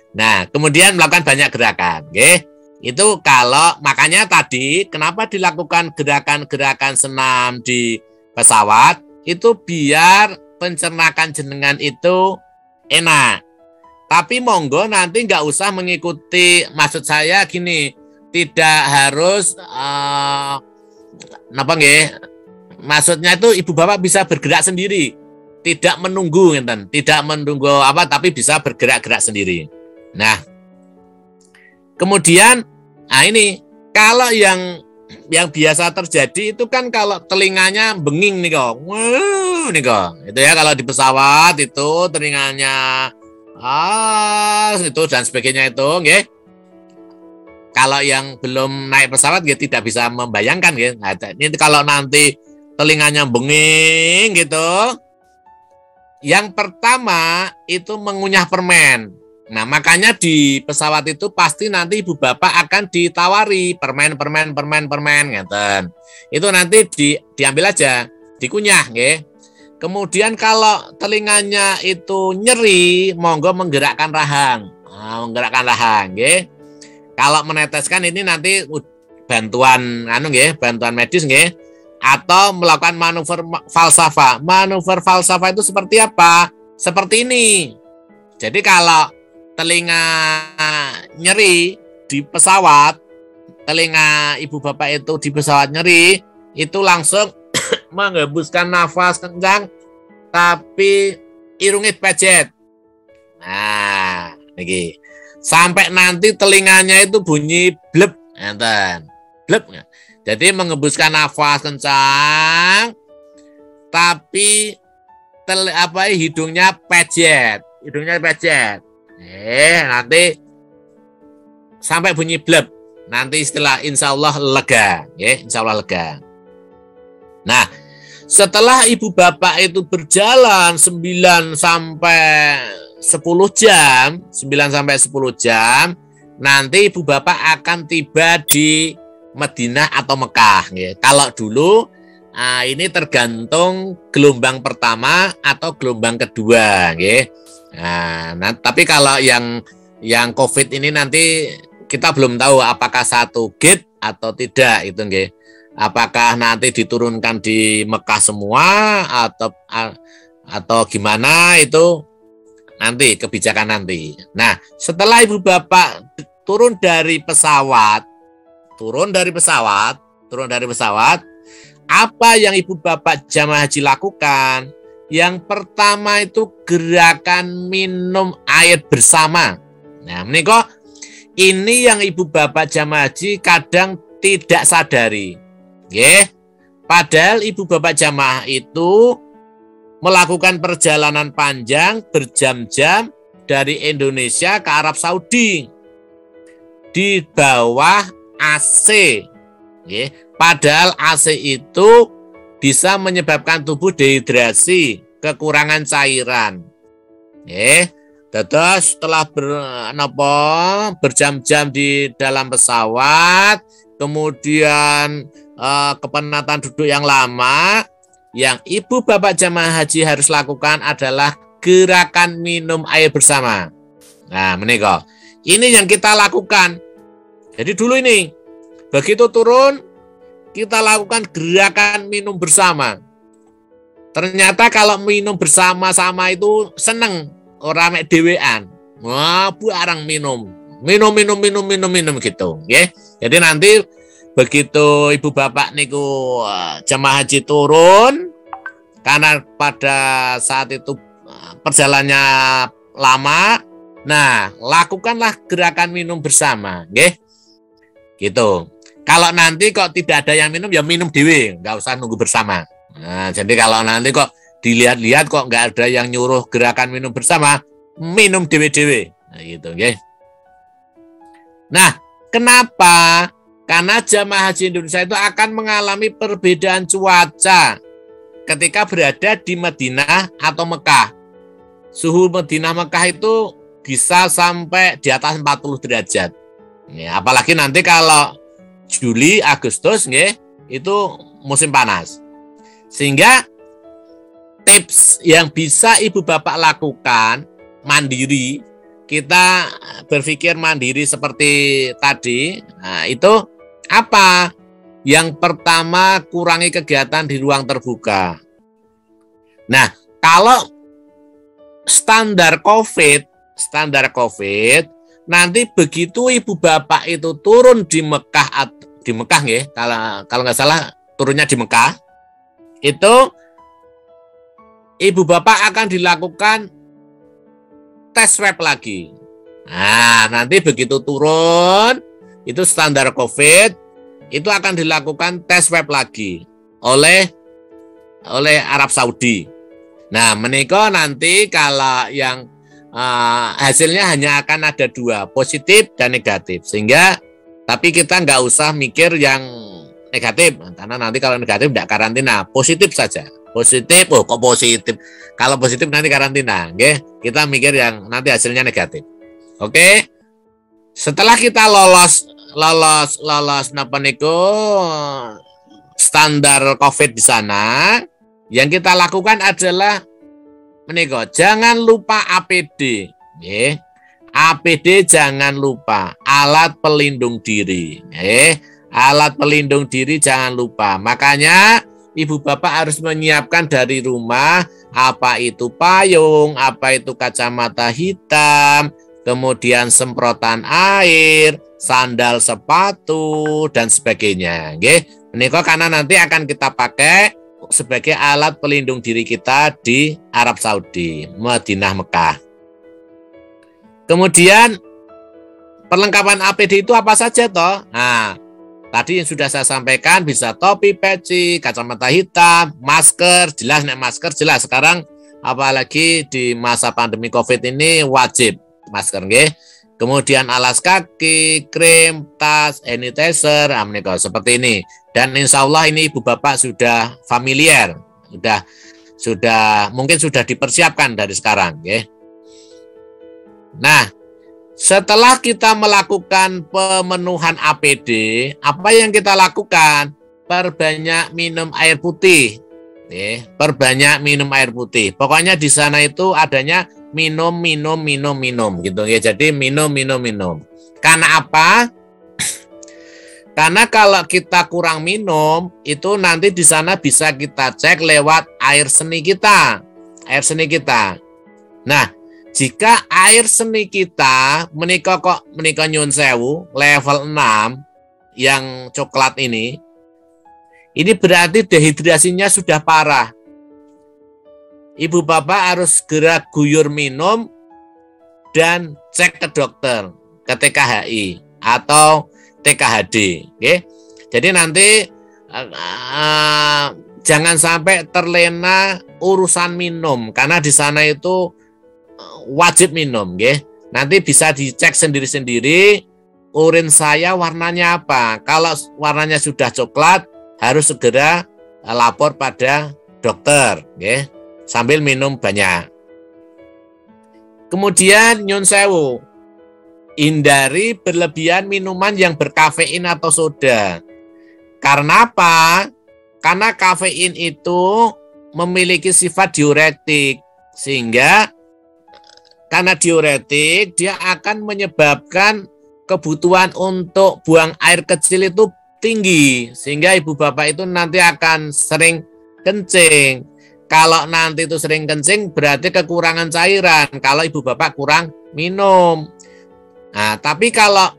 Nah, kemudian melakukan banyak gerakan, nggih. Itu kalau makanya tadi kenapa dilakukan gerakan-gerakan senam di pesawat itu biar pencernaan jenengan itu enak. Tapi monggo nanti nggak usah mengikuti, maksud saya gini, tidak harus napa nggih? Maksudnya itu ibu bapak bisa bergerak sendiri, tidak menunggu, tidak menunggu apa, tapi bisa bergerak-gerak sendiri. Nah, kemudian, ini kalau yang biasa terjadi itu kan kalau telinganya benging nih kok, itu ya kalau di pesawat itu telinganya itu dan sebagainya itu, nggih. Kalau yang belum naik pesawat ya tidak bisa membayangkan, nggih. Nah, ini kalau nanti telinganya benging gitu, yang pertama itu mengunyah permen. Nah, makanya di pesawat itu pasti nanti ibu bapak akan ditawari permen ngeten. Itu nanti diambil aja, dikunyah, nggih. Kemudian kalau telinganya itu nyeri, monggo menggerakkan rahang. Menggerakkan rahang, nggih. Kalau meneteskan ini nanti bantuan bantuan medis, nggih. Atau melakukan manuver falsafah. Manuver falsafah itu seperti apa? Seperti ini. Jadi kalau telinga nyeri di pesawat, telinga ibu bapak itu di pesawat nyeri, itu langsung menghembuskan nafas kencang, tapi irungnya pejet. Nah, ini sampai nanti telinganya itu bunyi blep, blep. Jadi menghembuskan nafas kencang, tapi hidungnya pejet, nanti sampai bunyi blep. Nanti setelah insya Allah lega, ya, insya Allah lega. Nah, setelah ibu bapak itu berjalan 9 sampai 10 jam, nanti ibu bapak akan tiba di Madinah atau Mekah. Ya. Kalau dulu ini tergantung gelombang pertama atau gelombang kedua. Ya. Nah, tapi kalau yang COVID ini nanti kita belum tahu apakah satu gate atau tidak itu, nggih. Apakah nanti diturunkan di Mekah semua atau gimana itu nanti kebijakan nanti. Nah, setelah ibu bapak turun dari pesawat, apa yang ibu bapak jamaah haji lakukan? Yang pertama itu gerakan minum air bersama. Nah, ini yang ibu bapak jamaah haji kadang tidak sadari. Nggih. Padahal ibu bapak jamaah itu melakukan perjalanan panjang berjam-jam dari Indonesia ke Arab Saudi di bawah AC. Nggih. Padahal AC itu bisa menyebabkan tubuh dehidrasi, kekurangan cairan. Terus setelah berjam-jam di dalam pesawat, kemudian kepenatan duduk yang lama, yang ibu bapak jamaah haji harus lakukan adalah gerakan minum air bersama. Nah, menika. Ini yang kita lakukan. Jadi dulu ini, begitu turun, kita lakukan gerakan minum bersama. Ternyata kalau minum bersama-sama itu seneng, orang mek dhewean. Wah, barang minum gitu, nggih. Jadi nanti begitu ibu bapak niku jamaah haji turun, karena pada saat itu perjalanannya lama, nah lakukanlah gerakan minum bersama, nggih. Gitu. Kalau nanti kok tidak ada yang minum, ya minum dewe, nggak usah nunggu bersama. Nah, jadi kalau nanti kok dilihat-lihat kok nggak ada yang nyuruh gerakan minum bersama, minum dewe-dewe. Nah, gitu, okay. Nah, kenapa? Karena jamaah haji Indonesia itu akan mengalami perbedaan cuaca ketika berada di Madinah atau Mekah. Suhu Madinah Mekah itu bisa sampai di atas 40 derajat. Ya, apalagi nanti kalau Juli, Agustus, itu musim panas. Sehingga tips yang bisa ibu bapak lakukan mandiri kita berpikir mandiri seperti tadi, nah, itu apa? Yang pertama, kurangi kegiatan di ruang terbuka. Nah, kalau standar COVID, nanti begitu ibu bapak itu turun di Mekah ya, kalau nggak salah turunnya di Mekah, itu ibu bapak akan dilakukan tes swab lagi. Nah, nanti begitu turun itu standar COVID, itu akan dilakukan tes swab lagi oleh Arab Saudi. Nah, menikah nanti kalau yang hasilnya hanya akan ada 2, positif dan negatif. Sehingga, tapi kita nggak usah mikir yang negatif, karena nanti kalau negatif tidak karantina, positif saja. Positif, kok positif? Kalau positif nanti karantina, okay? Kita mikir yang nanti hasilnya negatif. Oke, setelah kita lolos napa niku standar COVID di sana, yang kita lakukan adalah menika jangan lupa APD, okay? APD jangan lupa, alat pelindung diri, okay? Alat pelindung diri jangan lupa. Makanya ibu bapak harus menyiapkan dari rumah, apa itu payung, apa itu kacamata hitam, kemudian semprotan air, sandal sepatu, dan sebagainya. Okay? Menika karena nanti akan kita pakai sebagai alat pelindung diri kita di Arab Saudi, Madinah, Mekah. Kemudian perlengkapan APD itu apa saja toh? Nah, tadi yang sudah saya sampaikan bisa topi, peci, kacamata hitam, masker, jelas nek masker jelas sekarang apalagi di masa pandemi Covid ini wajib masker nggih. Kemudian alas kaki, krim, tas, sanitizer, seperti ini. Dan insya Allah ini ibu bapak sudah familiar, sudah mungkin sudah dipersiapkan dari sekarang, nggih. Nah, setelah kita melakukan pemenuhan APD, apa yang kita lakukan? Perbanyak minum air putih. Perbanyak minum air putih. Pokoknya di sana itu adanya minum gitu ya. Jadi minum. Karena apa? Karena kalau kita kurang minum, itu nanti di sana bisa kita cek lewat air seni kita. Nah, jika air seni kita menika nyun sewu level 6 yang coklat ini berarti dehidrasinya sudah parah. Ibu bapak harus segera guyur minum dan cek ke dokter, ke TKHI atau TKHD. Okay? Jadi nanti jangan sampai terlena urusan minum, karena di sana itu wajib minum, okay? Nanti bisa dicek sendiri-sendiri urin saya warnanya apa. Kalau warnanya sudah coklat, harus segera lapor pada dokter, okay? Sambil minum banyak. Kemudian nyun sewu, hindari berlebihan minuman yang berkafein atau soda. Karena apa? Karena kafein itu memiliki sifat diuretik, sehingga karena diuretik, dia akan menyebabkan kebutuhan untuk buang air kecil itu tinggi. Sehingga ibu bapak itu nanti akan sering kencing. Kalau nanti itu sering kencing, berarti kekurangan cairan. Kalau ibu bapak kurang minum. Nah, tapi kalau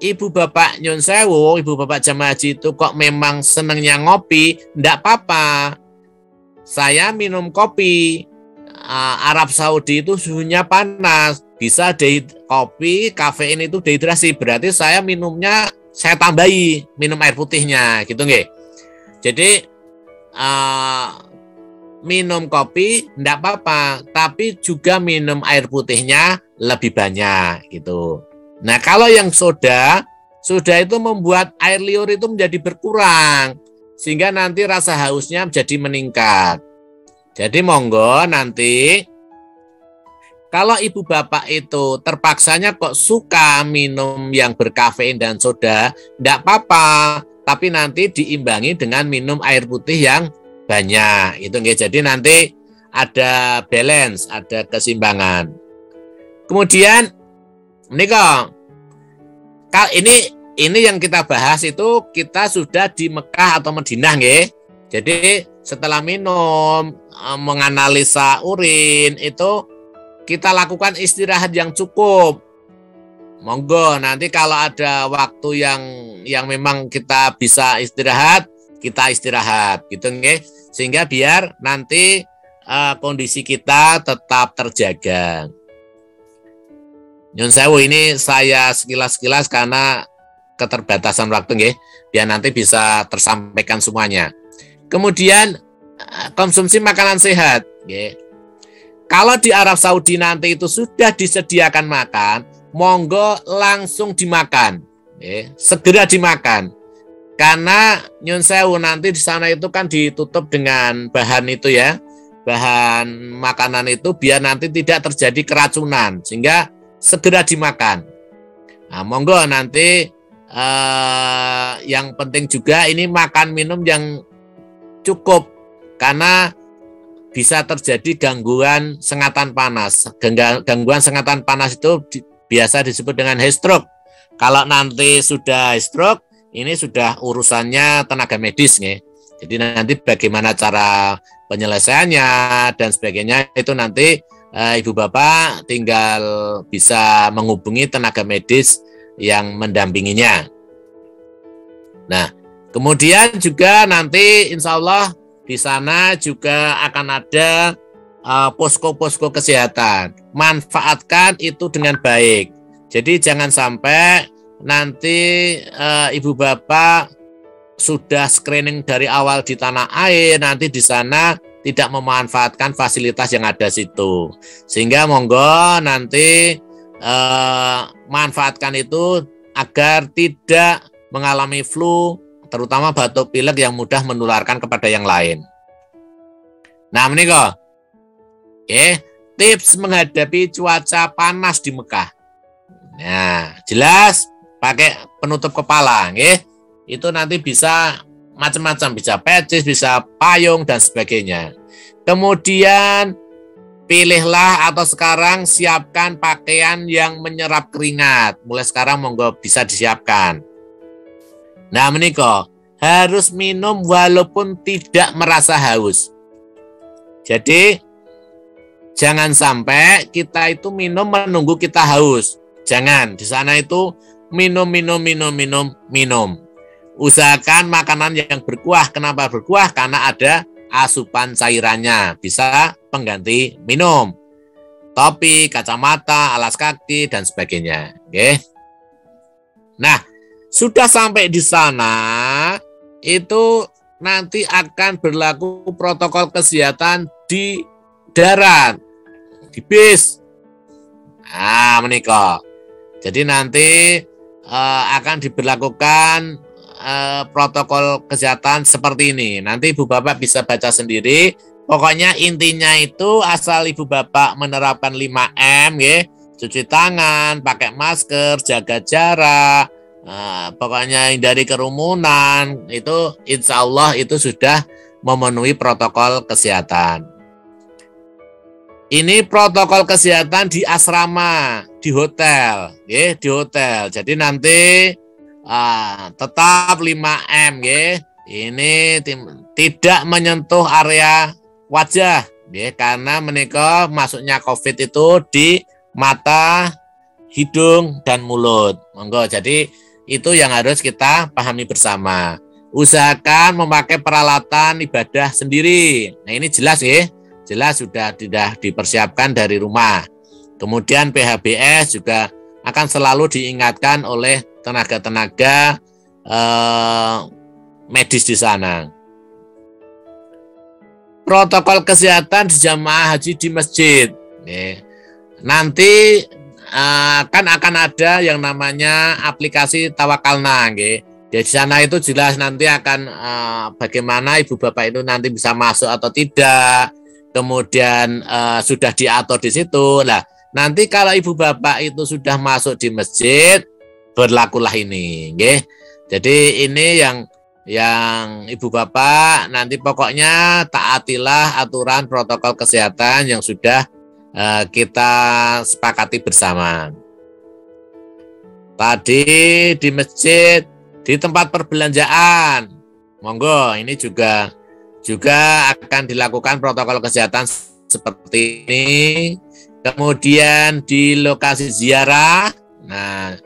ibu bapak nyun sewu, ibu bapak jamaah haji itu kok memang senangnya ngopi, enggak apa-apa. Saya minum kopi. Arab Saudi itu suhunya panas, bisa kopi, kafein itu dehidrasi, berarti saya minumnya saya tambahi minum air putihnya, gitu nggih. Jadi minum kopi enggak apa-apa, tapi juga minum air putihnya lebih banyak gitu. Nah, kalau yang soda itu membuat air liur itu menjadi berkurang, sehingga nanti rasa hausnya menjadi meningkat. Jadi monggo nanti kalau ibu bapak itu terpaksanya kok suka minum yang berkafein dan soda, enggak apa-apa, tapi nanti diimbangi dengan minum air putih yang banyak. Itu nggih. Jadi nanti ada balance, ada keseimbangan. Kemudian menika ini yang kita bahas itu kita sudah di Mekah atau Madinah nggih. Jadi setelah minum, menganalisa urin itu kita lakukan istirahat yang cukup. Monggo nanti kalau ada waktu yang memang kita bisa istirahat, kita istirahat gitu nggih. Sehingga biar nanti kondisi kita tetap terjaga. Nyun sewu, ini saya sekilas-sekilas karena keterbatasan waktu nggih, biar nanti bisa tersampaikan semuanya. Kemudian konsumsi makanan sehat nggih. Kalau di Arab Saudi nanti itu sudah disediakan makan, monggo langsung dimakan, segera dimakan. Karena nyun sewu nanti di sana itu kan ditutup dengan bahan itu ya, bahan makanan itu biar nanti tidak terjadi keracunan, sehingga segera dimakan. Nah, monggo nanti yang penting juga ini makan minum yang cukup, karena bisa terjadi gangguan sengatan panas. Gangguan sengatan panas itu biasa disebut dengan heat stroke. Kalau nanti sudah heat stroke, ini sudah urusannya tenaga medis nih. Jadi nanti bagaimana cara penyelesaiannya dan sebagainya itu nanti ibu bapak tinggal bisa menghubungi tenaga medis yang mendampinginya. Nah, kemudian juga nanti insya Allah di sana juga akan ada posko-posko kesehatan. Manfaatkan itu dengan baik. Jadi jangan sampai nanti ibu bapak sudah screening dari awal di tanah air, nanti di sana tidak memanfaatkan fasilitas yang ada situ. Sehingga monggo nanti manfaatkan itu agar tidak mengalami flu, terutama batuk pilek yang mudah menularkan kepada yang lain. Nah, menika tips menghadapi cuaca panas di Mekah. Nah, jelas pakai penutup kepala, itu nanti bisa macam-macam, bisa pecis, bisa payung dan sebagainya. Kemudian pilihlah atau sekarang siapkan pakaian yang menyerap keringat. Mulai sekarang monggo bisa disiapkan. Nah, menika harus minum walaupun tidak merasa haus. Jadi jangan sampai kita itu minum menunggu kita haus. Jangan, di sana itu minum. Usahakan makanan yang berkuah. Kenapa berkuah? Karena ada asupan cairannya, bisa pengganti minum. Topi, kacamata, alas kaki dan sebagainya. Oke. Nah, sudah sampai di sana itu nanti akan berlaku protokol kesehatan di darat, di bis. Nah, menikah. Jadi nanti akan diberlakukan protokol kesehatan seperti ini. Nanti ibu bapak bisa baca sendiri. Pokoknya intinya itu asal ibu bapak menerapkan 5M, ya, cuci tangan, pakai masker, jaga jarak, pokoknya hindari kerumunan. Itu insya Allah itu sudah memenuhi protokol kesehatan. Ini protokol kesehatan di asrama, di hotel, ya, di hotel. Jadi nanti tetap 5M, ya. Ini tidak menyentuh area wajah, ya, karena menika masuknya COVID itu di mata, hidung dan mulut. Monggo, jadi itu yang harus kita pahami bersama. Usahakan memakai peralatan ibadah sendiri. Nah, ini jelas, ya. Jelas sudah tidak dipersiapkan dari rumah. Kemudian PHBS juga akan selalu diingatkan oleh tenaga-tenaga medis di sana. Protokol kesehatan di jamaah haji di masjid. Nanti kan akan ada yang namanya aplikasi Tawakalna. Di sana itu jelas nanti akan bagaimana ibu bapak itu nanti bisa masuk atau tidak. Kemudian sudah diatur di situ. Nah, nanti kalau ibu bapak itu sudah masuk di masjid, berlakulah ini, nggih. Jadi ini yang ibu bapak nanti pokoknya taatilah aturan protokol kesehatan yang sudah kita sepakati bersama. tadi di masjid, di tempat perbelanjaan, monggo ini juga akan dilakukan protokol kesehatan seperti ini. Kemudian di lokasi ziarah, nah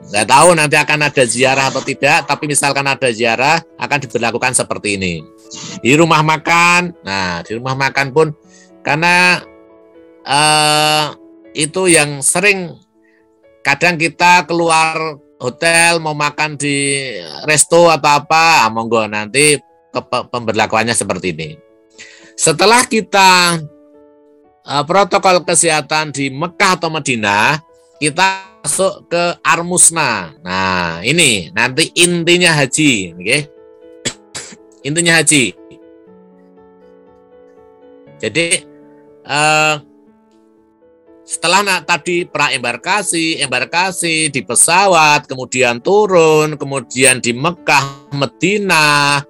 nggak tahu nanti akan ada ziarah atau tidak, tapi misalkan ada ziarah akan diberlakukan seperti ini. Di rumah makan, nah di rumah makan pun karena itu yang sering, kadang kita keluar hotel mau makan di resto atau apa, monggo nanti pemberlakuannya seperti ini. Setelah kita protokol kesehatan di Mekah atau Madinah, kita masuk ke Armusna. Nah, ini nanti intinya haji, oke? Intinya haji. Jadi setelah tadi embarkasi di pesawat, kemudian turun, kemudian di Mekah, Madinah,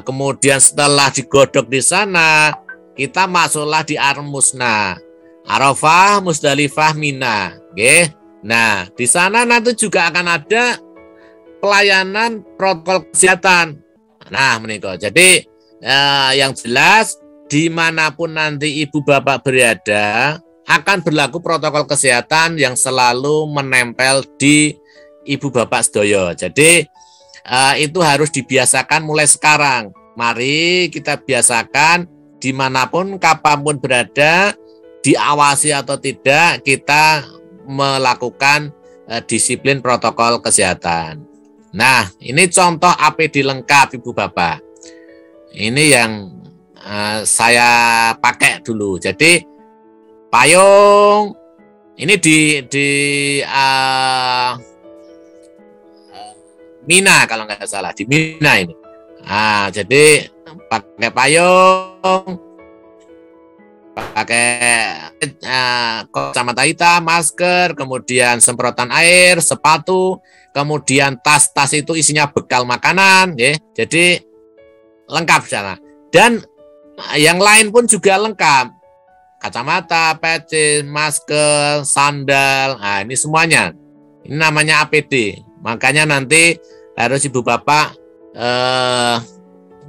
kemudian setelah digodok di sana, kita masuklah di Armusna, Arafah, Musdalifah, Mina. Oke. Nah, di sana nanti juga akan ada pelayanan protokol kesehatan. Nah, menikah. Jadi yang jelas dimanapun nanti ibu bapak berada, akan berlaku protokol kesehatan yang selalu menempel di ibu bapak sedoyo. Jadi itu harus dibiasakan mulai sekarang. Mari kita biasakan dimanapun, kapanpun berada, diawasi atau tidak, kita melakukan disiplin protokol kesehatan. Nah, ini contoh APD lengkap ibu bapak. Ini yang saya pakai dulu. Jadi payung ini di Mina kalau nggak salah, di Mina ini. Jadi pakai payung, pakai kacamata hitam, masker, kemudian semprotan air, sepatu, kemudian tas itu isinya bekal makanan, ya. Jadi lengkap sana. Dan yang lain pun juga lengkap. Kacamata, peci, masker, sandal, nah ini semuanya. Ini namanya APD. Makanya nanti harus ibu bapak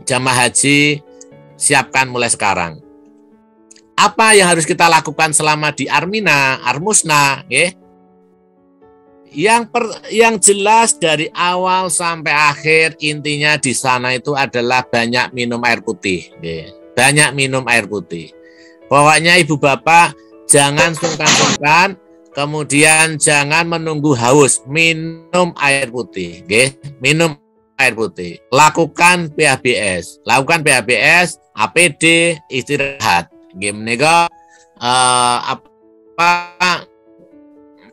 jamaah haji siapkan mulai sekarang. Apa yang harus kita lakukan selama di Armusna? Ya? Yang jelas dari awal sampai akhir intinya di sana itu adalah banyak minum air putih. Ya? Banyak minum air putih. Pokoknya ibu bapak jangan sungkan-sungkan, kemudian jangan menunggu haus, minum air putih, okay? Minum air putih. Lakukan PHBS, APD, istirahat. Gimana apa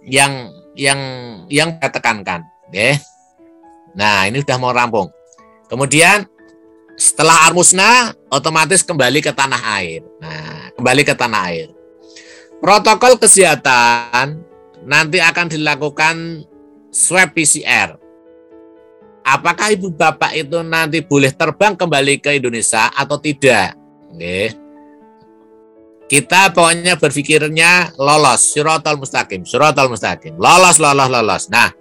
yang saya tekankan, okay? Nah, ini sudah mau rampung. Kemudian setelah Armusna, otomatis kembali ke tanah air. Nah, kembali ke tanah air. Protokol kesehatan nanti akan dilakukan swab PCR. Apakah ibu bapak itu nanti boleh terbang kembali ke Indonesia atau tidak? Oke. Kita pokoknya berpikirnya lolos, syiratal mustaqim, lolos. Nah,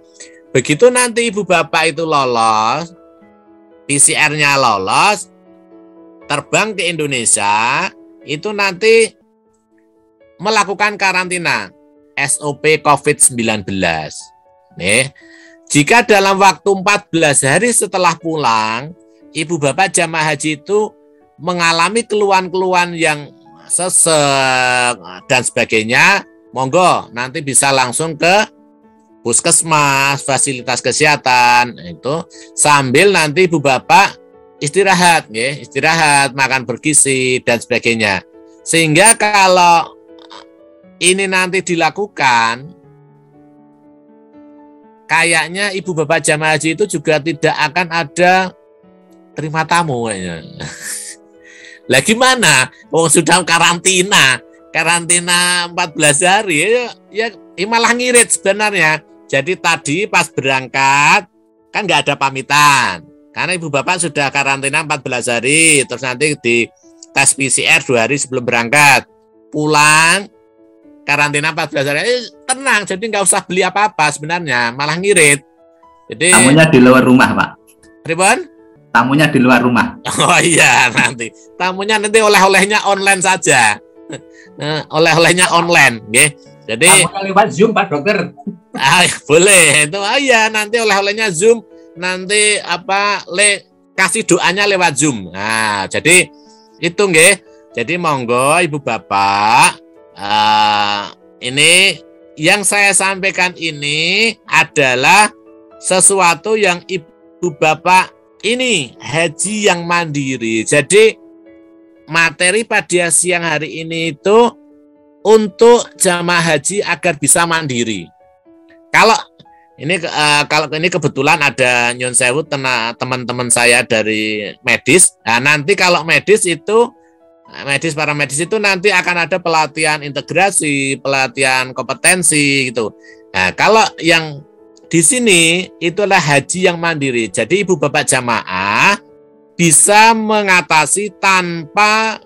begitu nanti ibu bapak itu lolos, PCR-nya lolos, terbang ke Indonesia, itu nanti melakukan karantina SOP COVID-19. Nih, jika dalam waktu 14 hari setelah pulang, ibu bapak jamaah haji itu mengalami keluhan-keluhan yang sesek dan sebagainya, monggo nanti bisa langsung ke puskesmas, fasilitas kesehatan itu, sambil nanti ibu bapak istirahat, ya, makan bergizi dan sebagainya. Sehingga kalau ini nanti dilakukan, kayaknya ibu bapak jamaah haji itu juga tidak akan ada terima tamu. Lah gimana? Wong sudah karantina 14 hari, ya malah ngirit sebenarnya. Jadi tadi pas berangkat kan nggak ada pamitan, karena ibu bapak sudah karantina 14 hari, terus nanti di tes PCR 2 hari sebelum berangkat. Pulang karantina 14 hari, tenang, jadi nggak usah beli apa-apa sebenarnya, malah ngirit. Jadi tamunya di luar rumah, Pak. Ribon? Tamunya di luar rumah. Oh iya, nanti tamunya nanti oleh-olehnya online saja. Oleh-olehnya online, nggih. Jadi tamunya lewat Zoom, Pak Dokter. boleh itu. Iya, nanti oleh-olehnya Zoom, nanti kasih doanya lewat Zoom. Nah, jadi itu nggih. Jadi monggo Ibu Bapak, ini yang saya sampaikan ini adalah sesuatu yang Ibu Bapak ini haji yang mandiri. Jadi materi pada siang hari ini itu untuk jamaah haji agar bisa mandiri. Kalau ini kebetulan ada nyun sewu teman-teman saya dari medis. Nah, nanti kalau para medis itu nanti akan ada pelatihan integrasi, pelatihan kompetensi gitu. Nah, kalau yang di sini itulah haji yang mandiri. Jadi Ibu Bapak jamaah bisa mengatasi tanpa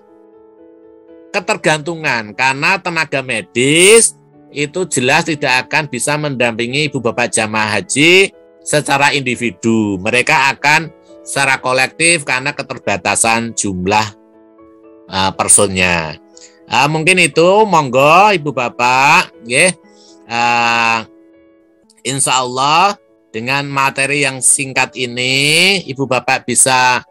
ketergantungan karena tenaga medis itu jelas tidak akan bisa mendampingi Ibu Bapak jamaah haji secara individu. Mereka akan secara kolektif karena keterbatasan jumlah personnya. Mungkin itu, monggo Ibu Bapak, insya Allah dengan materi yang singkat ini Ibu Bapak bisa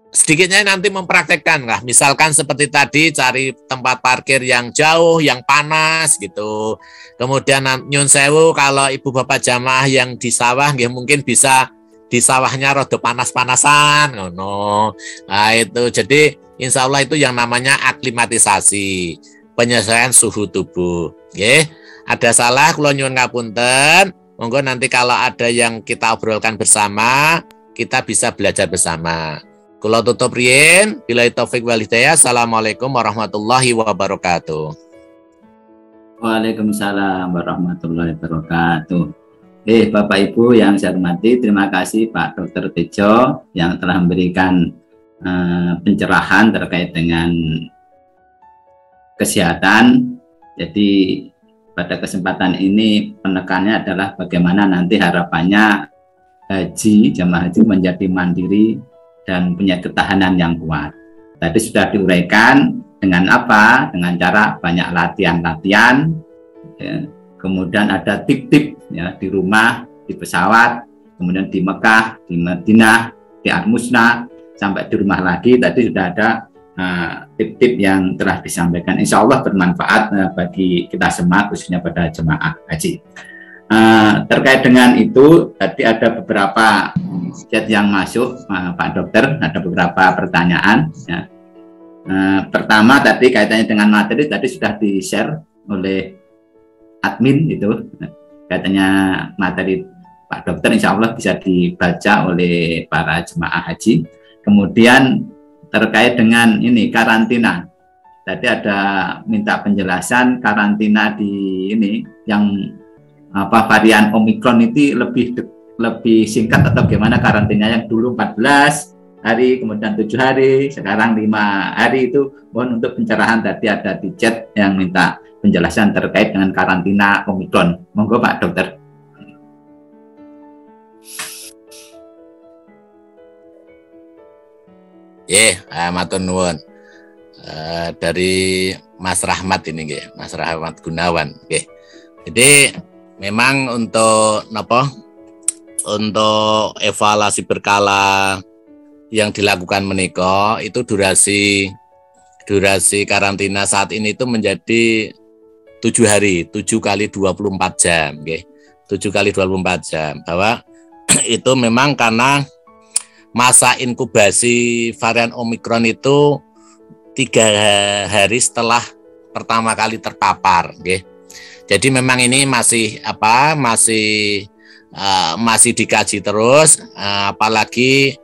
sedikitnya nanti mempraktekkan lah. Misalkan seperti tadi cari tempat parkir yang jauh, yang panas gitu. Kemudian nyun sewu kalau Ibu Bapak jamaah yang di sawah mungkin bisa di sawahnya rada panas-panasan ngono. Nah, itu jadi insya Allah itu yang namanya aklimatisasi, penyesuaian suhu tubuh. Nggih. Ada salah kula nyuwun ngapunten. Monggo nanti kalau ada yang kita obrolkan bersama, kita bisa belajar bersama. Kula tutup riyin, billahi taufik wal hidayah. Assalamualaikum warahmatullahi wabarakatuh. Waalaikumsalam warahmatullahi wabarakatuh. Bapak Ibu yang saya hormati, terima kasih Pak Dr. Tejo yang telah memberikan pencerahan terkait dengan kesehatan. Jadi pada kesempatan ini penekannya adalah bagaimana nanti harapannya jamaah haji menjadi mandiri dan punya ketahanan yang kuat. Tadi sudah diuraikan dengan apa? Dengan cara banyak latihan-latihan, kemudian ada tip-tip ya, di rumah, di pesawat, kemudian di Mekah, di Madinah, di Al-Musnah, sampai di rumah lagi. Tadi sudah ada tip-tip yang telah disampaikan. Insya Allah bermanfaat bagi kita semua, khususnya pada jemaah haji. Terkait dengan itu, tadi ada beberapa chat yang masuk, Pak Dokter, ada beberapa pertanyaan. Ya. Pertama tadi kaitannya dengan materi, tadi sudah di-share oleh admin itu, katanya materi Pak Dokter insya Allah bisa dibaca oleh para jemaah haji. Kemudian terkait dengan ini karantina, tadi ada minta penjelasan karantina di ini yang varian Omikron itu lebih singkat atau gimana karantinanya, yang dulu 14 hari, kemudian 7 hari, sekarang 5 hari. Itu mohon untuk pencerahan, tadi ada di chat yang minta penjelasan terkait dengan karantina Omikron. Monggo Pak Dokter. Matur nuwun. Dari Mas Rahmat ini nggih, Mas Rahmat Gunawan nggih. Jadi memang untuk evaluasi berkala yang dilakukan menika itu durasi karantina saat ini itu menjadi 7 hari, 7 kali 24 jam nggih. 7 kali 24 jam. Bahwa itu memang karena masa inkubasi varian Omikron itu 3 hari setelah pertama kali terpapar, okay. Jadi memang ini masih dikaji terus, apalagi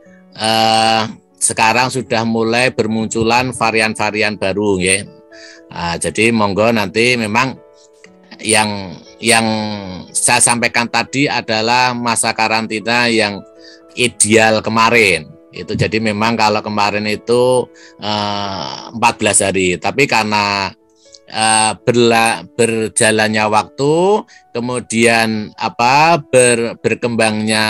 sekarang sudah mulai bermunculan varian-varian baru, okay. Jadi monggo nanti memang yang saya sampaikan tadi adalah masa karantina yang ideal kemarin. Itu jadi memang kalau kemarin itu 14 hari, tapi karena berjalannya waktu, kemudian berkembangnya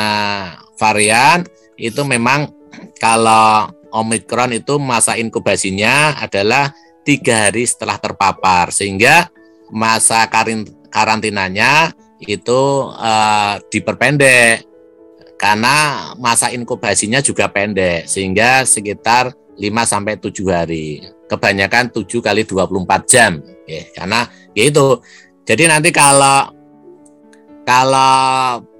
varian, itu memang kalau Omikron itu masa inkubasinya adalah 3 hari setelah terpapar, sehingga masa karantinanya itu diperpendek karena masa inkubasinya juga pendek, sehingga sekitar 5-7 hari. Kebanyakan 7 kali 24 jam. Ya, karena yaitu. Jadi nanti kalau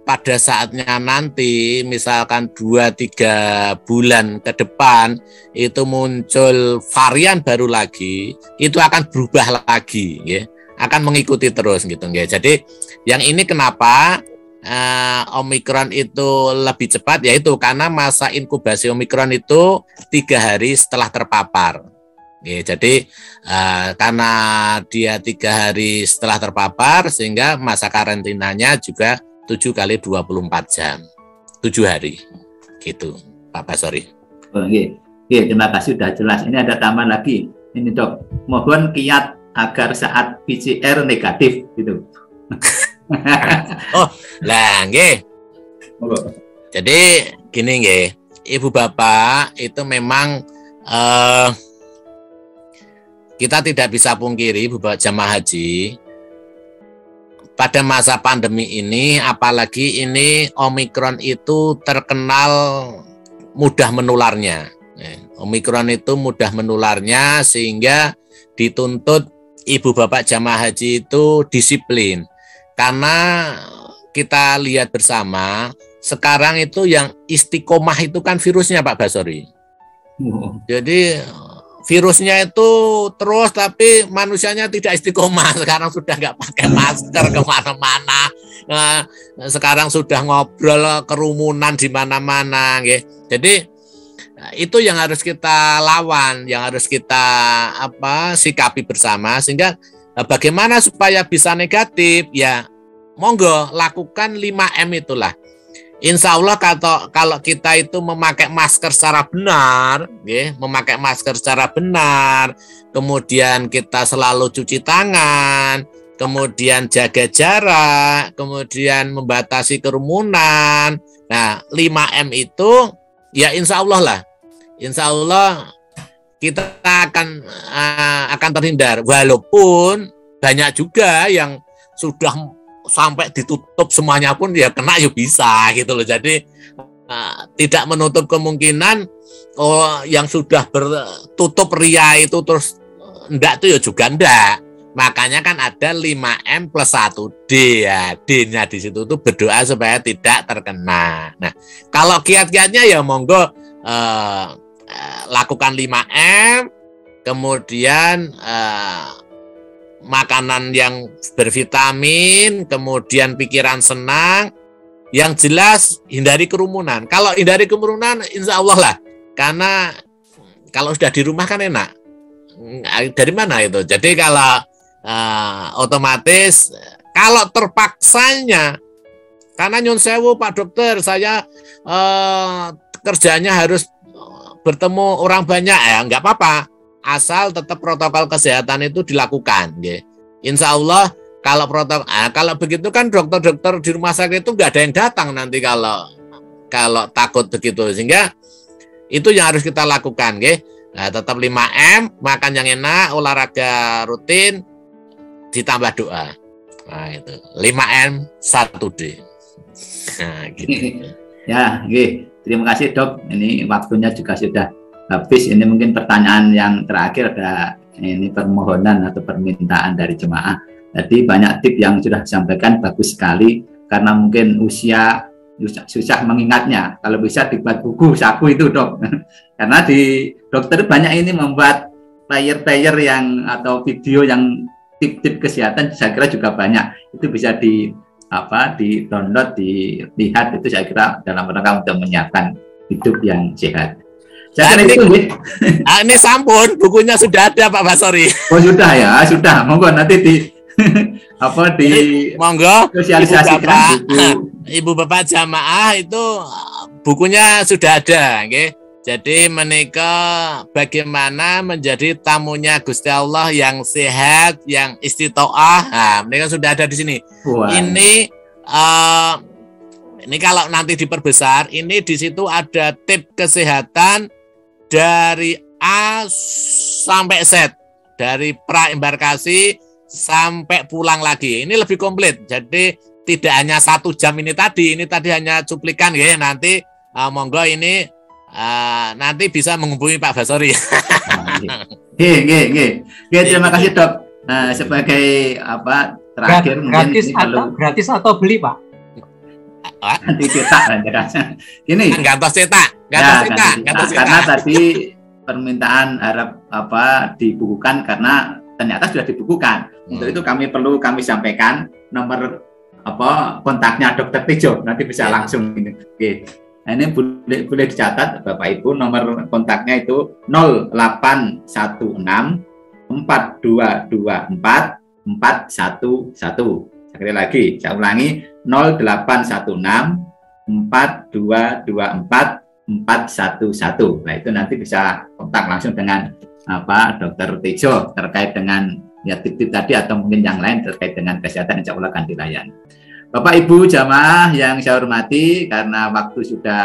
pada saatnya nanti misalkan 2-3 bulan ke depan itu muncul varian baru lagi, itu akan berubah lagi, ya. Akan mengikuti terus gitu, ya. Jadi yang ini kenapa Omikron itu lebih cepat, yaitu karena masa inkubasi Omikron itu 3 hari setelah terpapar. Ya, jadi karena dia 3 hari setelah terpapar, sehingga masa karantinanya juga 7 kali 24 jam, 7 hari, gitu, Pak Basori. Oke, terima kasih, sudah jelas. Ini ada tambahan lagi, ini Dok, mohon kiat agar saat PCR negatif, gitu. Oh, lah nggih. Jadi gini nggih, Ibu Bapak, itu memang kita tidak bisa pungkiri, Ibu Bapak jamaah haji, pada masa pandemi ini, apalagi ini Omikron itu terkenal mudah menularnya. Omikron itu mudah menularnya, sehingga dituntut Ibu Bapak jamaah haji itu disiplin. Karena kita lihat bersama, sekarang itu yang istiqomah itu kan virusnya, Pak Basori. Jadi virusnya itu terus, tapi manusianya tidak istiqomah. Sekarang sudah nggak pakai masker kemana-mana. Nah, sekarang sudah ngobrol kerumunan di mana-mana. Jadi itu yang harus kita lawan, yang harus kita sikapi bersama, sehingga bagaimana supaya bisa negatif, ya monggo lakukan 5M itulah. Insya Allah kalau kita itu memakai masker secara benar, memakai masker secara benar, kemudian kita selalu cuci tangan, kemudian jaga jarak, kemudian membatasi kerumunan. Nah, 5M itu ya insya Allah lah. Insya Allah kita akan terhindar, walaupun banyak juga yang sudah sampai ditutup semuanya pun ya kena ya bisa gitu loh. Jadi tidak menutup kemungkinan yang sudah bertutup ria itu terus enggak tuh ya juga enggak. Makanya kan ada 5M plus 1D ya. D-nya di situ tuh berdoa supaya tidak terkena. Nah, kalau kiat-kiatnya ya monggo lakukan 5M, kemudian makanan yang bervitamin, kemudian pikiran senang, yang jelas hindari kerumunan. Kalau hindari kerumunan, insya Allah lah, karena kalau sudah di rumah kan enak. Dari mana itu? Jadi kalau otomatis, kalau terpaksanya, karena nyun sewu Pak Dokter, saya kerjanya harus bertemu orang banyak, ya nggak apa-apa, asal tetap protokol kesehatan itu dilakukan. Ya. Insya Allah kalau kalau begitu kan dokter-dokter di rumah sakit itu nggak ada yang datang nanti kalau takut begitu, sehingga itu yang harus kita lakukan. Ya. Nah, tetap 5M, makan yang enak, olahraga rutin, ditambah doa. Nah itu 5M 1D. Nah, gitu. Ya, terima kasih Dok. Ini waktunya juga sudah habis. Ini mungkin pertanyaan yang terakhir, ada ini permohonan atau permintaan dari jemaah. Jadi banyak tip yang sudah disampaikan, bagus sekali. Karena mungkin usia susah mengingatnya. Kalau bisa dibuat buku saku itu Dok. Karena di dokter banyak ini membuat player-player yang atau video yang tip-tip kesehatan, saya kira juga banyak. Itu bisa di download, dilihat, itu saya kira dalam rangka untuk menyiapkan hidup yang sehat. Saya kira itu, ini sampun, bukunya sudah ada Pak Basori. Oh sudah ya, sudah. Monggo nanti monggo sosialisasikan Ibu Bapak jamaah itu bukunya sudah ada, okay? Jadi menikah bagaimana menjadi tamunya Gusti Allah yang sehat, yang istiqoah. Nah, menikah sudah ada di sini. Wah. Ini kalau nanti diperbesar, ini di situ ada tip kesehatan dari A sampai Z, dari pra embarkasi sampai pulang lagi. Ini lebih komplit. Jadi tidak hanya 1 jam ini tadi hanya cuplikan ya. Nanti monggo ini nanti bisa menghubungi Pak Basori. Terima kasih Dok. Sebagai terakhir gratis atau beli Pak? Nanti cetak ini gantos cetak. Karena tadi permintaan harap dibukukan karena ternyata sudah dibukukan. Untuk itu kami sampaikan nomor kontaknya Dr. Tejo, nanti bisa langsung ini. Oke. Nah, ini boleh dicatat Bapak Ibu, nomor kontaknya itu 0816 4224 411. Sekali lagi, saya ulangi 0816 4224 411. Nah, itu nanti bisa kontak langsung dengan Dr. Tejo terkait dengan tip-tip tadi atau mungkin yang lain terkait dengan kesehatan, insya Allah akan dilayani. Bapak Ibu jamaah yang saya hormati, karena waktu sudah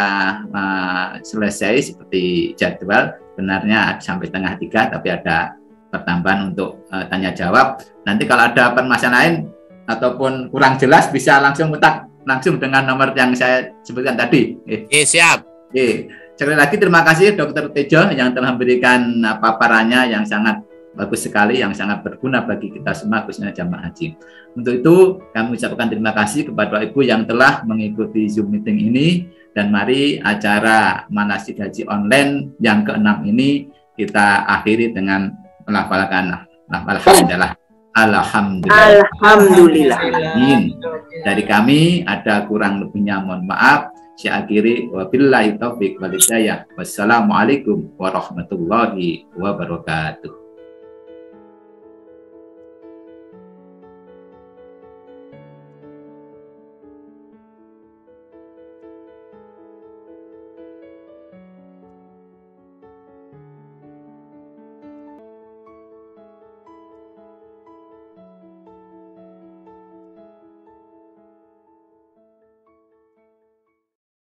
selesai seperti jadwal, benarnya sampai 2:30, tapi ada pertambahan untuk tanya jawab. Nanti kalau ada permasalahan lain ataupun kurang jelas bisa langsung kontak langsung dengan nomor yang saya sebutkan tadi. Siap. Sekali lagi terima kasih Dr. Tejo yang telah memberikan paparannya yang sangat bagus sekali, yang sangat berguna bagi kita semua khususnya jamaah haji. Untuk itu kami ucapkan terima kasih kepada Ibu yang telah mengikuti Zoom meeting ini, dan mari acara manasik haji online yang ke-6 ini kita akhiri dengan melafalkan Alhamdulillah. Dari kami ada kurang lebihnya mohon maaf. Saya akhiri wabillahi taufiq wal hidayah. Wassalamualaikum warahmatullahi wabarakatuh.